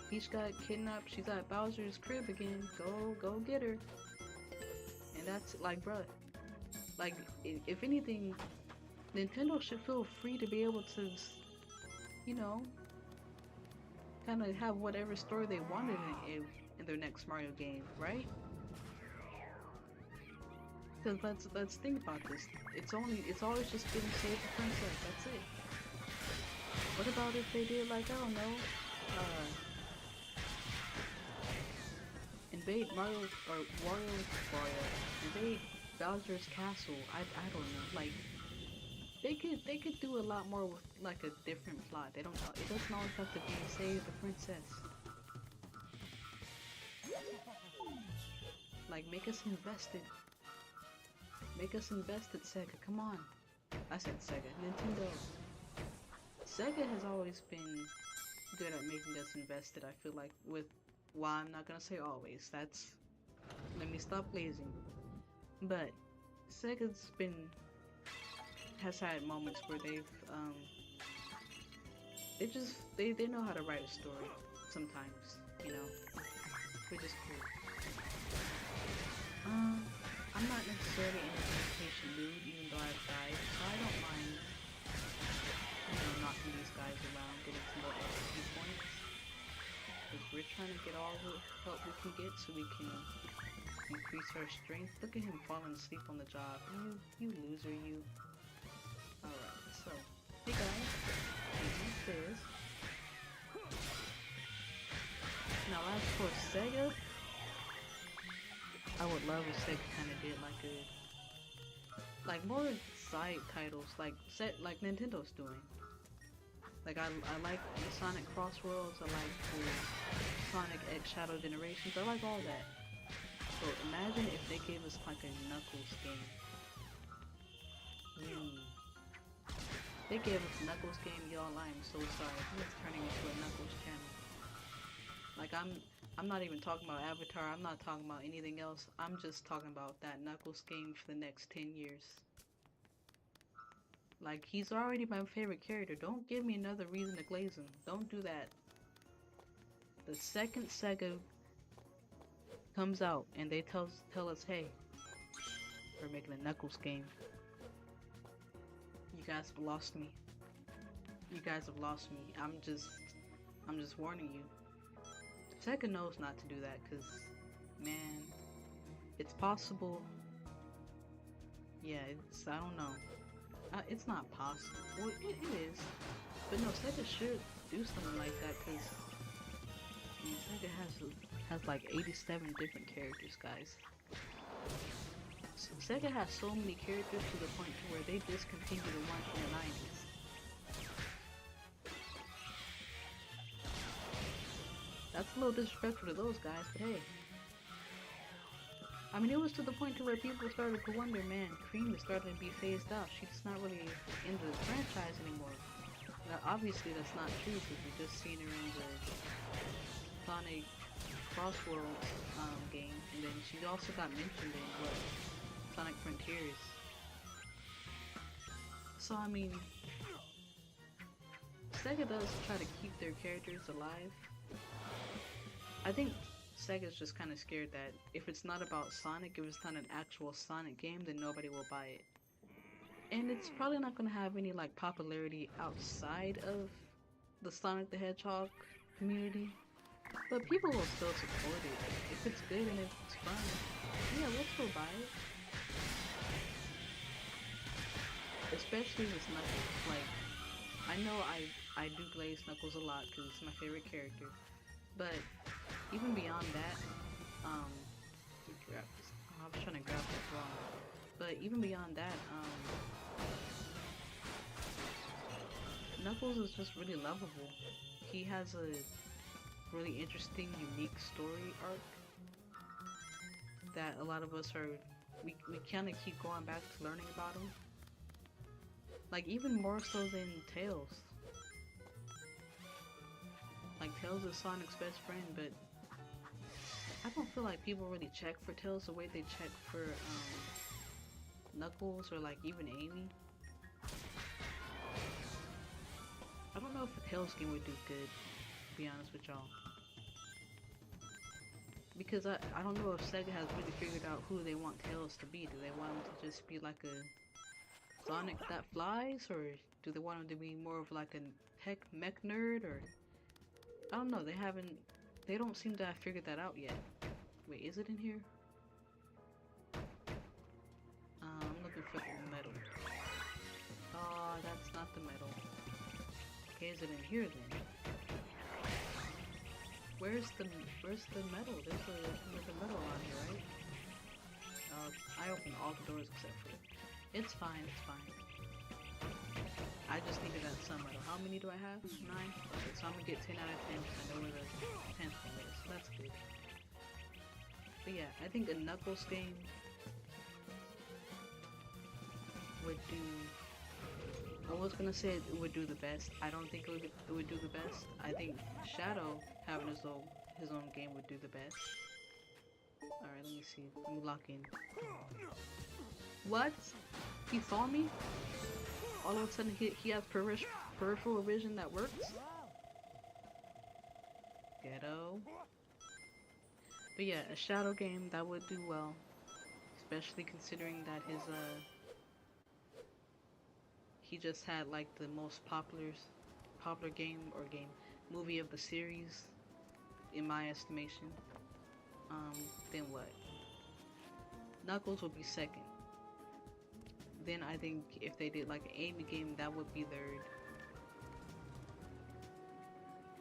Peach got kidnapped. She's at Bowser's crib again. Go get her. And that's like, bruh. Like, if anything, Nintendo should feel free to be able to, you know, kind of have whatever story they wanted in their next Mario game, right? Because let's think about this. It's always just been save the princess. That's it. What about if they did, like, I don't know, invade Mario or Wario, invade Bowser's castle? I don't know. Like, they could do a lot more with like a different plot. It doesn't always have to be save the princess. Like, make us invested. Make us invested, Sega. Come on. I said Sega. Nintendo. Sega has always been good at making us invested, I feel like, with, well, I'm not gonna say always. That's, let me stop glazing. But Sega's has had moments where they know how to write a story sometimes, you know, which is cool. I'm not necessarily in a meditation mood, even though I've died, so I don't mind, you know, knocking these guys around, getting some more XP points, because we're trying to get all the help we can get so we can increase our strength. Look at him falling asleep on the job. You loser, you. Alright, so Hey guys, this. Now as for Sega, I would love if Sega kind of did like more side titles, like Nintendo's doing. Like I like the Sonic Crossworlds, I like the Sonic X Shadow Generations, I like all that. So imagine if they gave us like a Knuckles game. They gave us a Knuckles game, y'all. I am so sorry. It's turning into a Knuckles channel. Like I'm not even talking about Avatar. I'm not talking about anything else. I'm just talking about that Knuckles game for the next 10 years. Like, he's already my favorite character. Don't give me another reason to glaze him. Don't do that. The second Sega comes out and they tell us, hey, we're making a Knuckles game. You guys have lost me. You guys have lost me. I'm just warning you. Sega knows not to do that, cause man, it's possible. Yeah, I don't know. It's not possible. Well, it is. But no, Sega should do something like that, cause Sega has like 87 different characters, guys. Sega has so many characters to the point to where they discontinue the ones from the 90s. That's a little disrespectful to those guys, but hey. I mean, it was to the point to where people started to wonder, man, Cream is starting to be phased out. She's not really in the franchise anymore. Now, obviously, that's not true, because we've just seen her in the Sonic Crossworlds game, and then she also got mentioned in Sonic Frontiers. So, I mean, Sega does try to keep their characters alive. I think Sega's just kind of scared that if it's not about Sonic, if it's not an actual Sonic game, then nobody will buy it. And it's probably not going to have any like popularity outside of the Sonic the Hedgehog community. But people will still support it. If it's good and if it's fun, yeah, we'll still buy it. Especially with Knuckles. Like, I know I do glaze Knuckles a lot because it's my favorite character. But even beyond that, I was trying to grab that wrong. But even beyond that, Knuckles is just really lovable. He has a really interesting, unique story arc that a lot of us we kind of keep going back to learning about him. Like, even more so than Tails. Like, Tails is Sonic's best friend, but I don't feel like people really check for Tails the way they check for Knuckles or like even Amy. I don't know if a Tails game would do good, to be honest with y'all. Because I don't know if Sega has really figured out who they want Tails to be. Do they want him to just be like a Sonic that flies, or do they want him to be more of like a mech nerd, or I don't know. They don't seem to have figured that out yet. Wait, is it in here? I'm looking for the medal. Oh, that's not the medal. Okay, is it in here then? Where's the medal? There's a medal on here, right? I opened all the doors except for it. It's fine, it's fine. I just needed that sun medal. How many do I have? 9? Okay, so I'm gonna get 10 out of 10 because I know where the 10th one is, so that's good. But yeah, I think a Knuckles game would do... I was gonna say it would do the best. I don't think it would do the best. I think Shadow having his own game would do the best. Alright, let me see. Let me lock in. What? He saw me? All of a sudden he has peripheral vision that works? Ghetto. But yeah, a Shadow game that would do well. Especially considering that he just had like the most popular movie of the series, in my estimation. Then what? Knuckles will be second. then I think if they did like an Amy game, that would be third.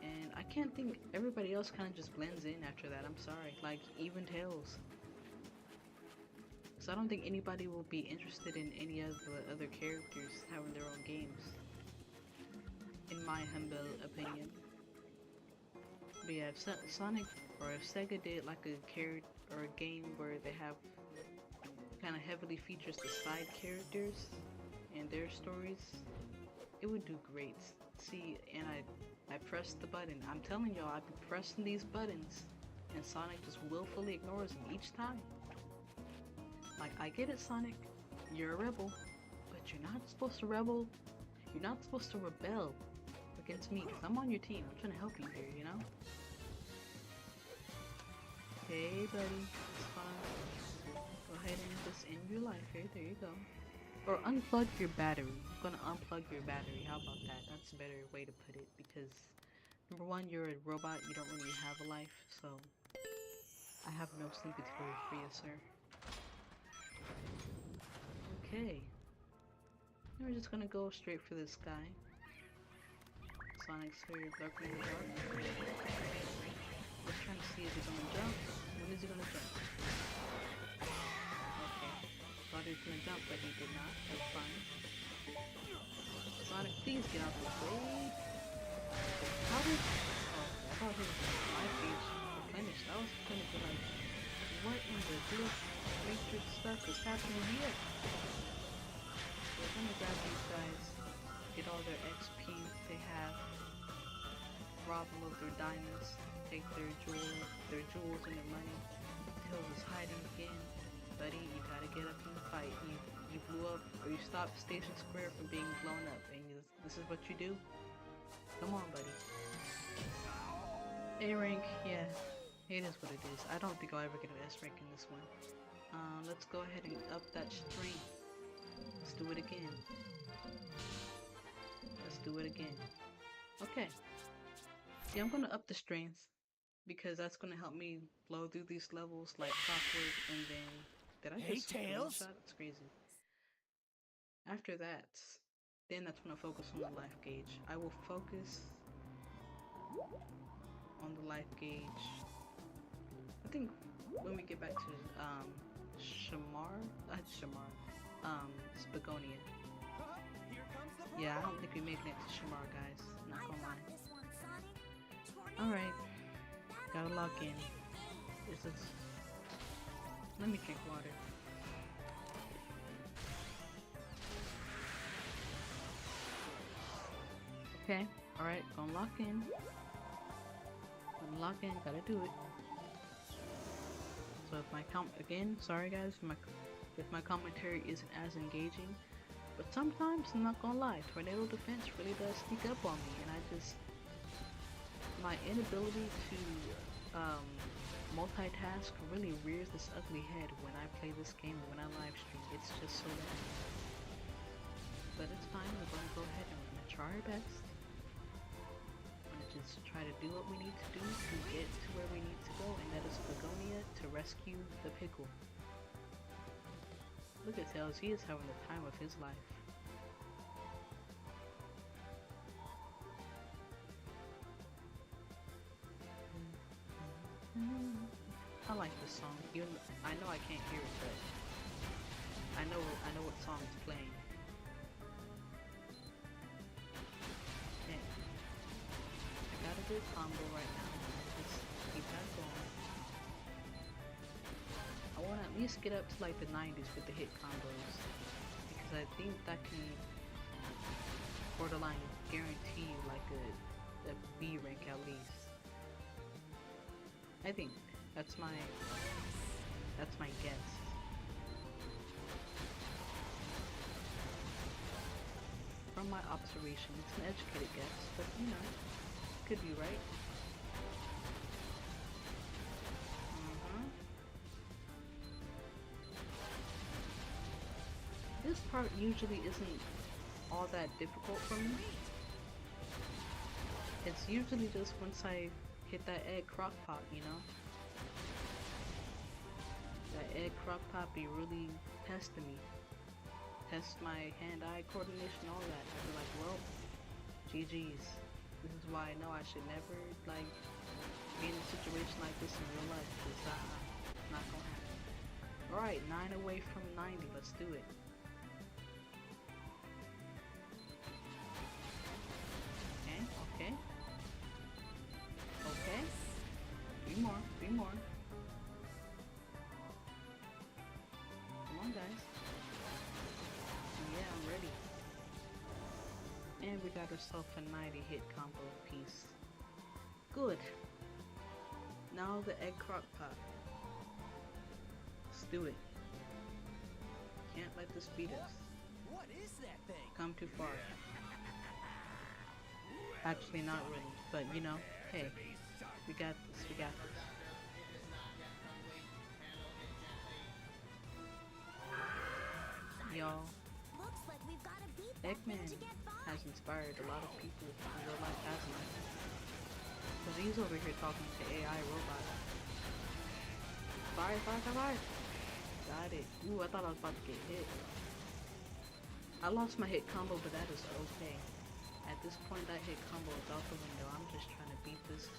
And I can't think, everybody else kind of just blends in after that. I'm sorry, like even Tails. So I don't think anybody will be interested in any of the other characters having their own games, in my humble opinion. But yeah, if Sonic or if Sega did like a character or a game where they have kind of heavily features the side characters and their stories, it would do great. See, and I pressed the button. I'm telling y'all, I've been pressing these buttons, and Sonic just willfully ignores them each time. Like, I get it, Sonic, you're a rebel, but you're not supposed to rebel. You're not supposed to rebel against me, because I'm on your team. I'm trying to help you here, you know? Hey, buddy, it's fine. Go ahead and just end your life here. There you go. Or unplug your battery. I'm gonna unplug your battery. How about that? That's a better way to put it, because number one, you're a robot. You don't really have a life, so I have no sympathy for you, sir. Okay. We're just gonna go straight for this guy. Sonic Sphere lurking in the dark. We're trying to see, is he gonna jump? When is he gonna jump? Okay. Thought he was gonna jump, but he did not. That's fine. Sonic, please get out of the way. How did... Oh, I thought his life gauge replenished. I was gonna be like, what in the glitch matrix stuff is happening here? We're gonna grab these guys, get all their XP they have, rob them of their diamonds, take their jewels and their money. Tails is hiding again. Buddy, you gotta get up and fight. You blew up, or you stopped Station Square from being blown up, and this is what you do? Come on, buddy. A rank, yeah, it is what it is. I don't think I'll ever get an S rank in this one. Let's go ahead and up that strength. Let's do it again. Let's do it again. Okay. Yeah, I'm gonna up the strength because that's gonna help me blow through these levels like clockwork. And then, did I just Tails? shot? It's crazy. After that, then that's when I focus on the life gauge. I will focus on the life gauge. I think when we get back to Spagonia. Yeah, I don't think we're making it to Shamar, guys. Not gonna lie. Alright. Gotta lock in. This is... Let me drink water. Okay. Alright, gonna lock in. Gonna lock in, gotta do it. So if my again, sorry guys, if my commentary isn't as engaging, but sometimes, I'm not gonna lie, Tornado Defense really does sneak up on me, and my inability to multitask really rears this ugly head when I play this game and when I live stream. It's just so bad. But it's fine, we're gonna go ahead and we're gonna try our best. We're gonna just try to do what we need to do to get to where we need to go, and that is Begonia to rescue the pickle. Look at Tails, he is having the time of his life. I like this song. Even I know I can't hear it, but I know what song is playing. Yeah. I got a good combo right now. Just keep that going. I want to at least get up to like the 90s with the hit combos, because I think that can borderline guarantee you like a B rank at least. I think that's my guess. From my observation, it's an educated guess, but you know, could be right. This part usually isn't all that difficult for me. It's usually just once I hit that egg crock pot, you know? That egg crock pot be really testing me. test my hand-eye coordination, all that. I'd be like, well, GG's. This is why I know I should never, like, be in a situation like this in real life, because it's not gonna happen. Alright, 9 away from 90, let's do it. Okay. Three more. Come on, guys. Yeah, I'm ready. And we got ourselves a 90 hit combo piece. Good. Now the egg crock pot. Let's do it. Can't let this beat us. What is that thing? Come too far. Actually, not really, but you know, hey, we got this. Y'all, Looks like we've got to beat that Eggman thing to get by. has inspired a lot of people in real life, hasn't he? Because he's over here talking to AI robot. Fire. Got it. Ooh, I thought I was about to get hit. I lost my hit combo, but that is okay. At this point, that hit combo is out the window. I'm just trying to beat this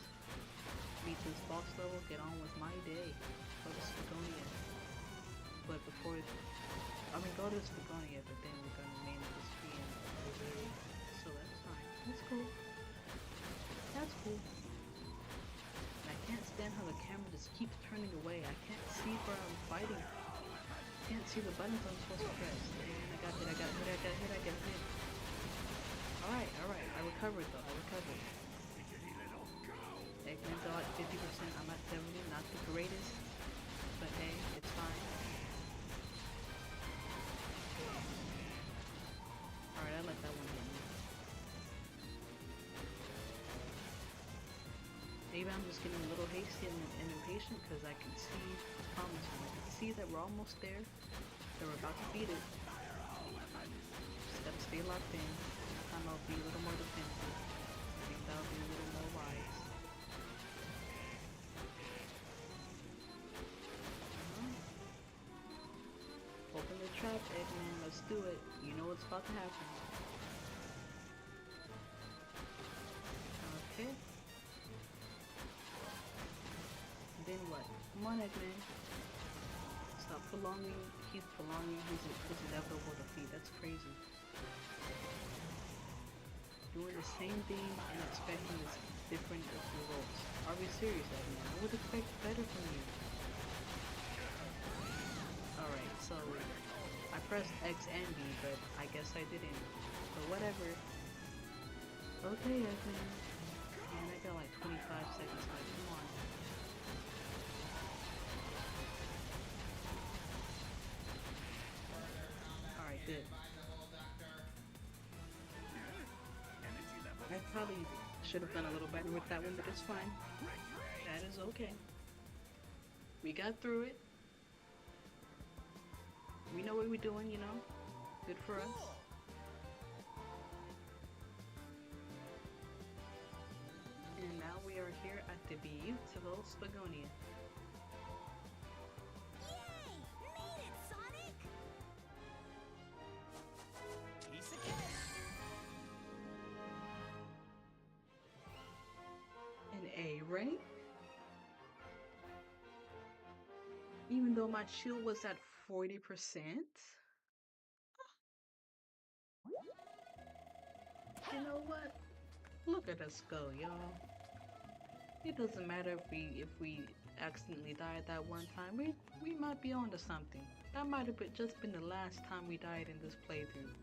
boss level, get on with my day. Go to Spagonia. But before, go to Spagonia, but then we're gonna main this free and Missouri. So that's fine. That's cool. And I can't stand how the camera just keeps turning away. I can't see where I'm fighting. I can't see the buttons I'm supposed to press. And I got hit. Alright, I recovered though, Eggman's at 50%, I'm at 70, not the greatest, but hey, it's fine. Alright, I let that one hit me. Maybe I'm just getting a little hasty and impatient because I can see the promise. I can see that we're almost there, that we're about to beat it. Just gotta stay locked in. I'll be a little more defensive. I think that'll be a little more wise. Open the trap, Eggman. Let's do it. You know what's about to happen. Okay. Then what? Come on, Eggman. Stop prolonging. He's prolonging his inevitable defeat. That's crazy. Doing the same thing and expecting this different results. Are we serious, Eggman? I would expect better from you. Alright, so I pressed X and B, but I guess I didn't. But whatever. Okay, Eggman. Man, I got like 25 seconds left. Come on. Alright, good. I probably should have done a little better with that one, but it's fine. That is okay. We got through it. We know what we're doing, you know? Good for us. And now we are here at the beautiful Spagonia. Yay! Made it, Sonic! Piece of cake. An A rank? Even though my shield was at 40%? You know what? Look at us go, y'all. It doesn't matter if we accidentally died that one time. We might be onto something. That might have just been the last time we died in this playthrough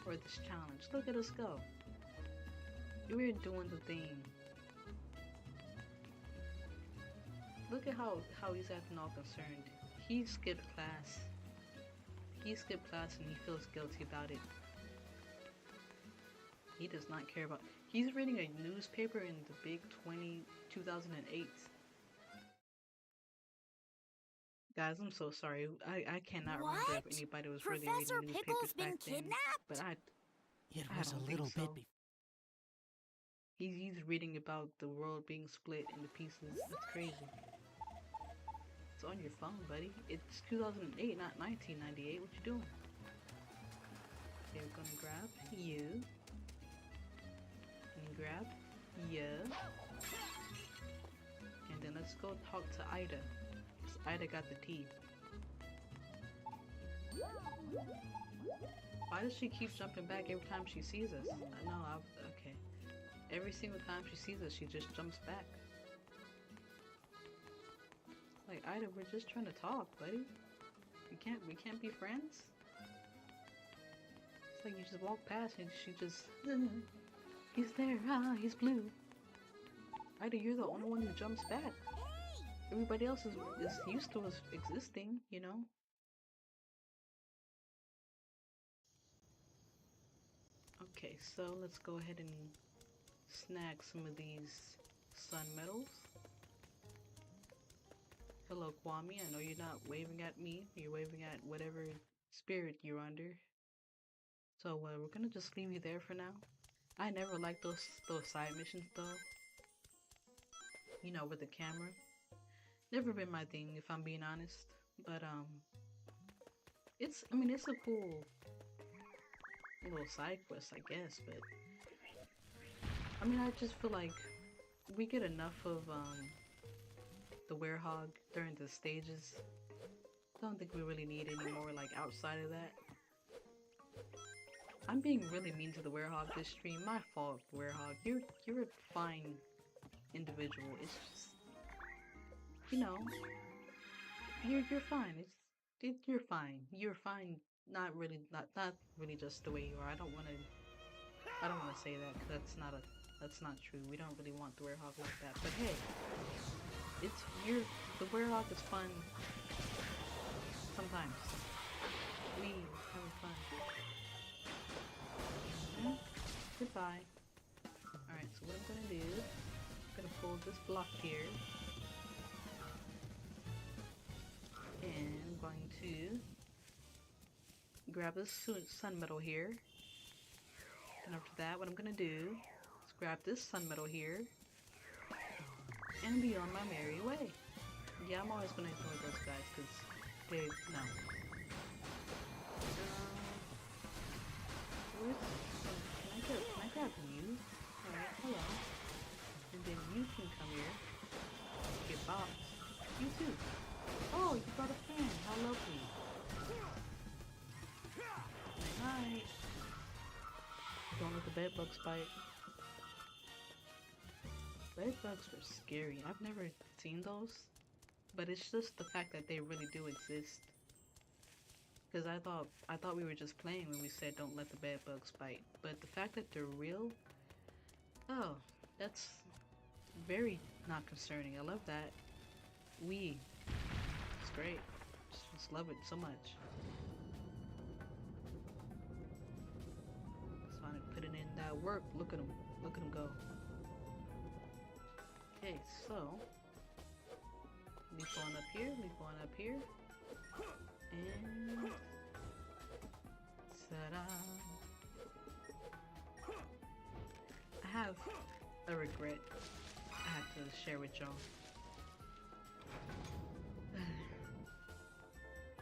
or this challenge. Look at us go. We're doing the thing. Look at how he's acting all concerned. He skipped class. He skipped class and he feels guilty about it. He does not care about. He's reading a newspaper in the big 2008. Guys, I'm so sorry. I cannot remember if What? anybody was Professor really reading newspapers Pickle's been back then. kidnapped? But It I was don't a think little so. bit before. He's reading about the world being split into pieces. That's crazy. It's on your phone, buddy. It's 2008, not 1998. What you doing? Okay, we're gonna grab you. And grab you. And then let's go talk to Ida. 'Cause Ida got the teeth. Why does she keep jumping back every time she sees us? Okay. Every single time she sees us, she just jumps back. Like, Ida, we're just trying to talk, buddy. We can't be friends? It's like you just walk past and she just... He's there, he's blue. Ida, you're the only one who jumps back. Everybody else is used to us existing, you know? Okay, so let's go ahead and snag some of these sun medals. Hello, Kwame. I know you're not waving at me. You're waving at whatever spirit you're under. So we're gonna just leave you there for now. I never liked those side missions though. You know, with the camera. Never been my thing, if I'm being honest. But it's a cool little side quest, I guess. But I just feel like we get enough of the werehog during the stages. Don't think we really need any more like outside of that. I'm being really mean to the werehog this stream. My fault, werehog. You're a fine individual. It's just, you know, you're fine. You're fine. You're fine. Not really just the way you are. I don't want to say that 'cause that's not true. We don't really want the werehog like that. But hey, the werehog is fun sometimes. We having fun. Goodbye. Alright, so what I'm gonna do, I'm gonna pull this block here. And I'm going to grab this sun medal here. And after that, what I'm gonna do is grab this sun medal here. And be on my merry way. Yeah, I'm always gonna ignore those guys because they, no. Can I grab you? Alright, hello. And then you can come here. Get boxed. You too. Oh, you brought a fan. How lovely. Night. Don't let the bed bugs bite. Bed bugs are scary. I've never seen those. But it's just the fact that they really do exist. Because I thought we were just playing when we said don't let the bed bugs bite. But the fact that they're real, oh, that's very not concerning. I love that. It's great. Just love it so much. Sonic putting in that work. Look at him go. Okay, so leap on up here, and ta-da! I have a regret I have to share with y'all.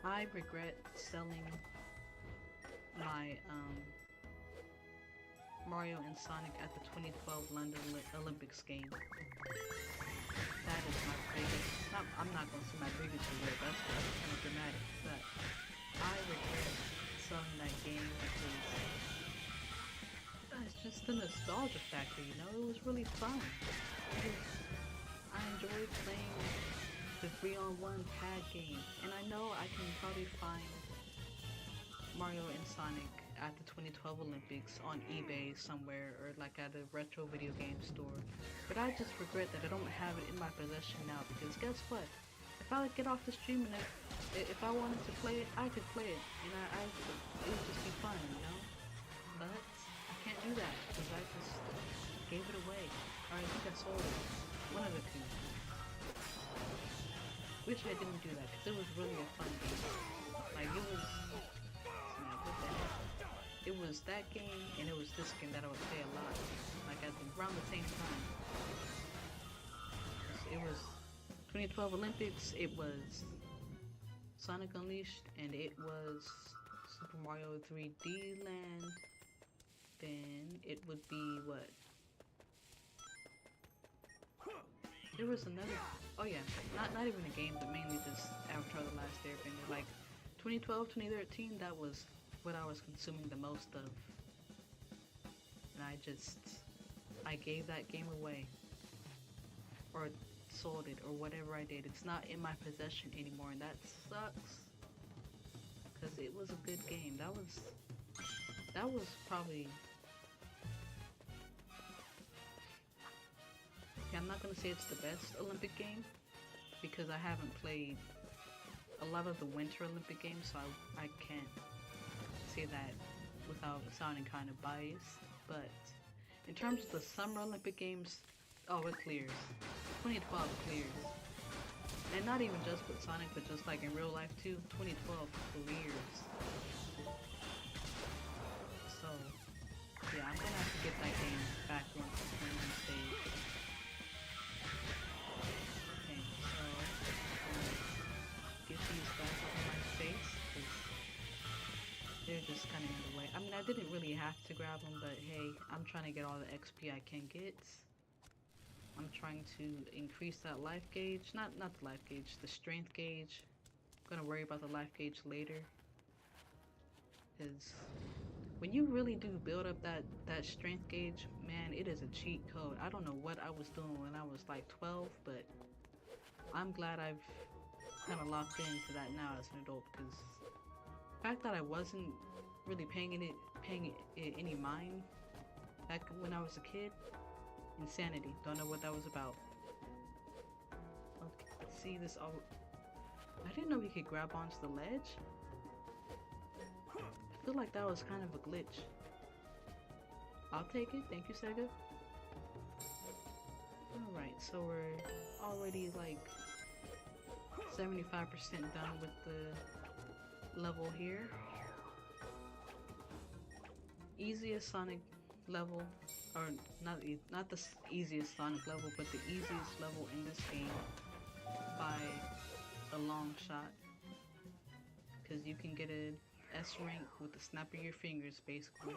I regret selling my Mario and Sonic at the 2012 London Olympics game. That is my biggest, I'm not going to say my biggest regret, that's kind of dramatic, but I regret selling that game because it's just the nostalgia factor, you know? It was really fun. I enjoyed playing the 3-on-1 tag game, and I know I can probably find Mario and Sonic at the 2012 Olympics on eBay somewhere, or like at a retro video game store. But I just regret that I don't have it in my possession now, because guess what? If I get off the stream and if I wanted to play it, I could play it, and it would just be fun, you know? But I can't do that, because I just gave it away. Or I think I sold it. One of the two. Wish I didn't do that, because it was really a fun game. Like, it was... It was that game, and it was this game that I would play a lot, like around the same time. It was 2012 Olympics, it was Sonic Unleashed, and it was Super Mario 3D Land, then it would be what? There was another, oh yeah, not even a game, but mainly just Avatar: The Last Airbender. Like 2012, 2013, that was what I was consuming the most of. And I gave that game away. Or sold it, or whatever I did. It's not in my possession anymore, and that sucks. Because it was a good game. That was probably... Okay, I'm not gonna say it's the best Olympic game, because I haven't played a lot of the Winter Olympic games, so I can't say that without sounding kind of biased. But in terms of the Summer Olympic Games, oh, it clears. 2012 clears. And not even just with Sonic, but just like in real life too, 2012 clears. So, yeah, I'm gonna have to get that game back once we're on stage. Okay, so, get these guys off of my face, because they're just kind of in the way. I mean, I didn't really have to grab them, but hey, I'm trying to get all the XP I can get. I'm trying to increase that life gauge. Not the life gauge, the strength gauge. I'm gonna worry about the life gauge later. Because when you really do build up that strength gauge, man, it is a cheat code. I don't know what I was doing when I was like 12, but I'm glad I've kind of locked into that now as an adult, because the fact that I wasn't really paying it any mind back when I was a kid, insanity. Don't know what that was about. Okay, let's see this. Oh, I didn't know we could grab onto the ledge. I feel like that was kind of a glitch. I'll take it. Thank you, Sega. Alright, so we're already like 75% done with the level here. Easiest Sonic level, or not the easiest Sonic level, but the easiest level in this game by a long shot. Because you can get an S rank with the snap of your fingers, basically.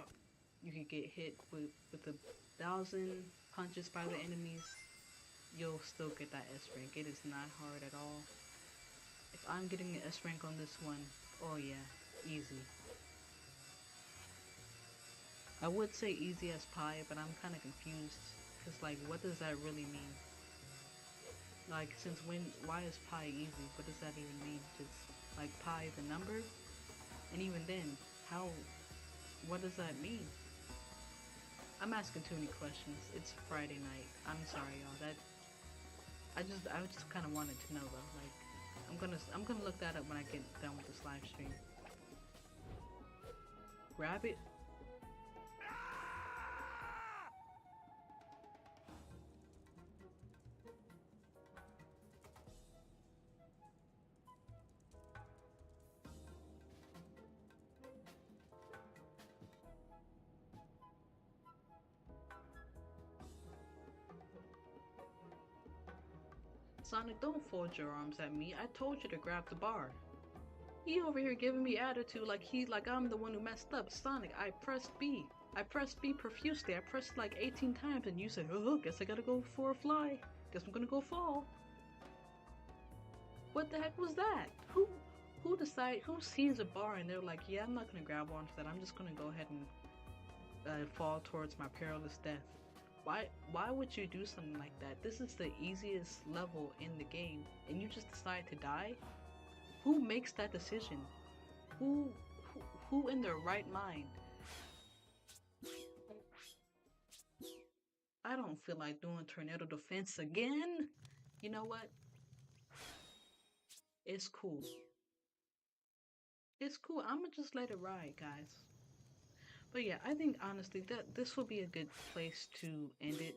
You can get hit with 1,000 punches by the enemies. You'll still get that S rank. It is not hard at all. If I'm getting an S rank on this one, oh yeah, easy. I would say easy as pie, but I'm kind of confused. Because, like, what does that really mean? Like, why is pi easy? What does that even mean? Just, like, pi the number? And even then, what does that mean? I'm asking too many questions. It's Friday night. I'm sorry, y'all. I just kind of wanted to know, though. Like, I'm gonna look that up when I get done with this live stream. Grab it. Sonic, don't fold your arms at me. I told you to grab the bar. He over here giving me attitude like I'm the one who messed up. Sonic, I pressed B. I pressed B profusely. I pressed like 18 times and you said, oh, guess I gotta go for a fly. Guess I'm gonna go fall. What the heck was that? Who sees a bar and they're like, yeah, I'm not gonna grab onto that. I'm just gonna go ahead and fall towards my perilous death. Why would you do something like that? This is the easiest level in the game, and you just decide to die? Who makes that decision? Who in their right mind? I don't feel like doing tornado defense again. You know what? It's cool. It's cool. I'ma just let it ride, guys. But yeah, I think honestly that this will be a good place to end it.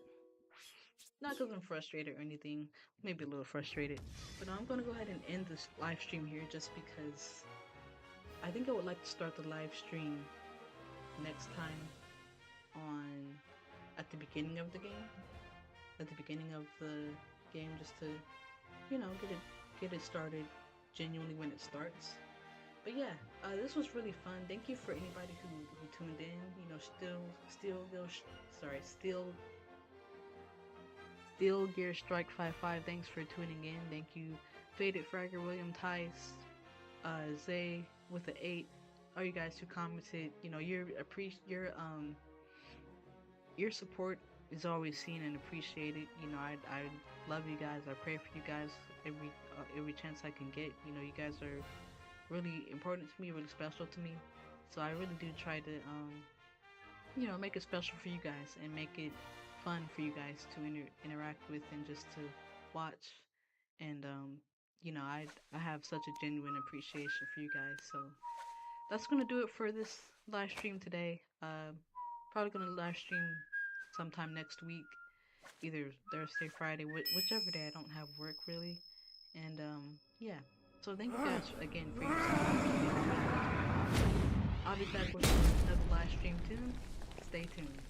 Not because I'm frustrated or anything, maybe a little frustrated, but I'm gonna go ahead and end this live stream here just because I think I would like to start the live stream next time at the beginning of the game, just to, you know, get it started genuinely when it starts. But yeah, this was really fun. Thank you for anybody who tuned in. You know, Steel Gear Strike 55. Thanks for tuning in. Thank you, Faded Fragger, William Tice, Zay with the 8. All you guys who commented. You know, your support is always seen and appreciated. You know, I love you guys. I pray for you guys every chance I can get. You know, you guys are really important to me, really special to me. So I really do try to you know, make it special for you guys and make it fun for you guys to interact with and just to watch. And you know, I have such a genuine appreciation for you guys. So that's gonna do it for this live stream today. Probably gonna live stream sometime next week, either Thursday, Friday, whichever day I don't have work really. And yeah. So thank you guys again for your support. I'll be back with another live stream too. Stay tuned.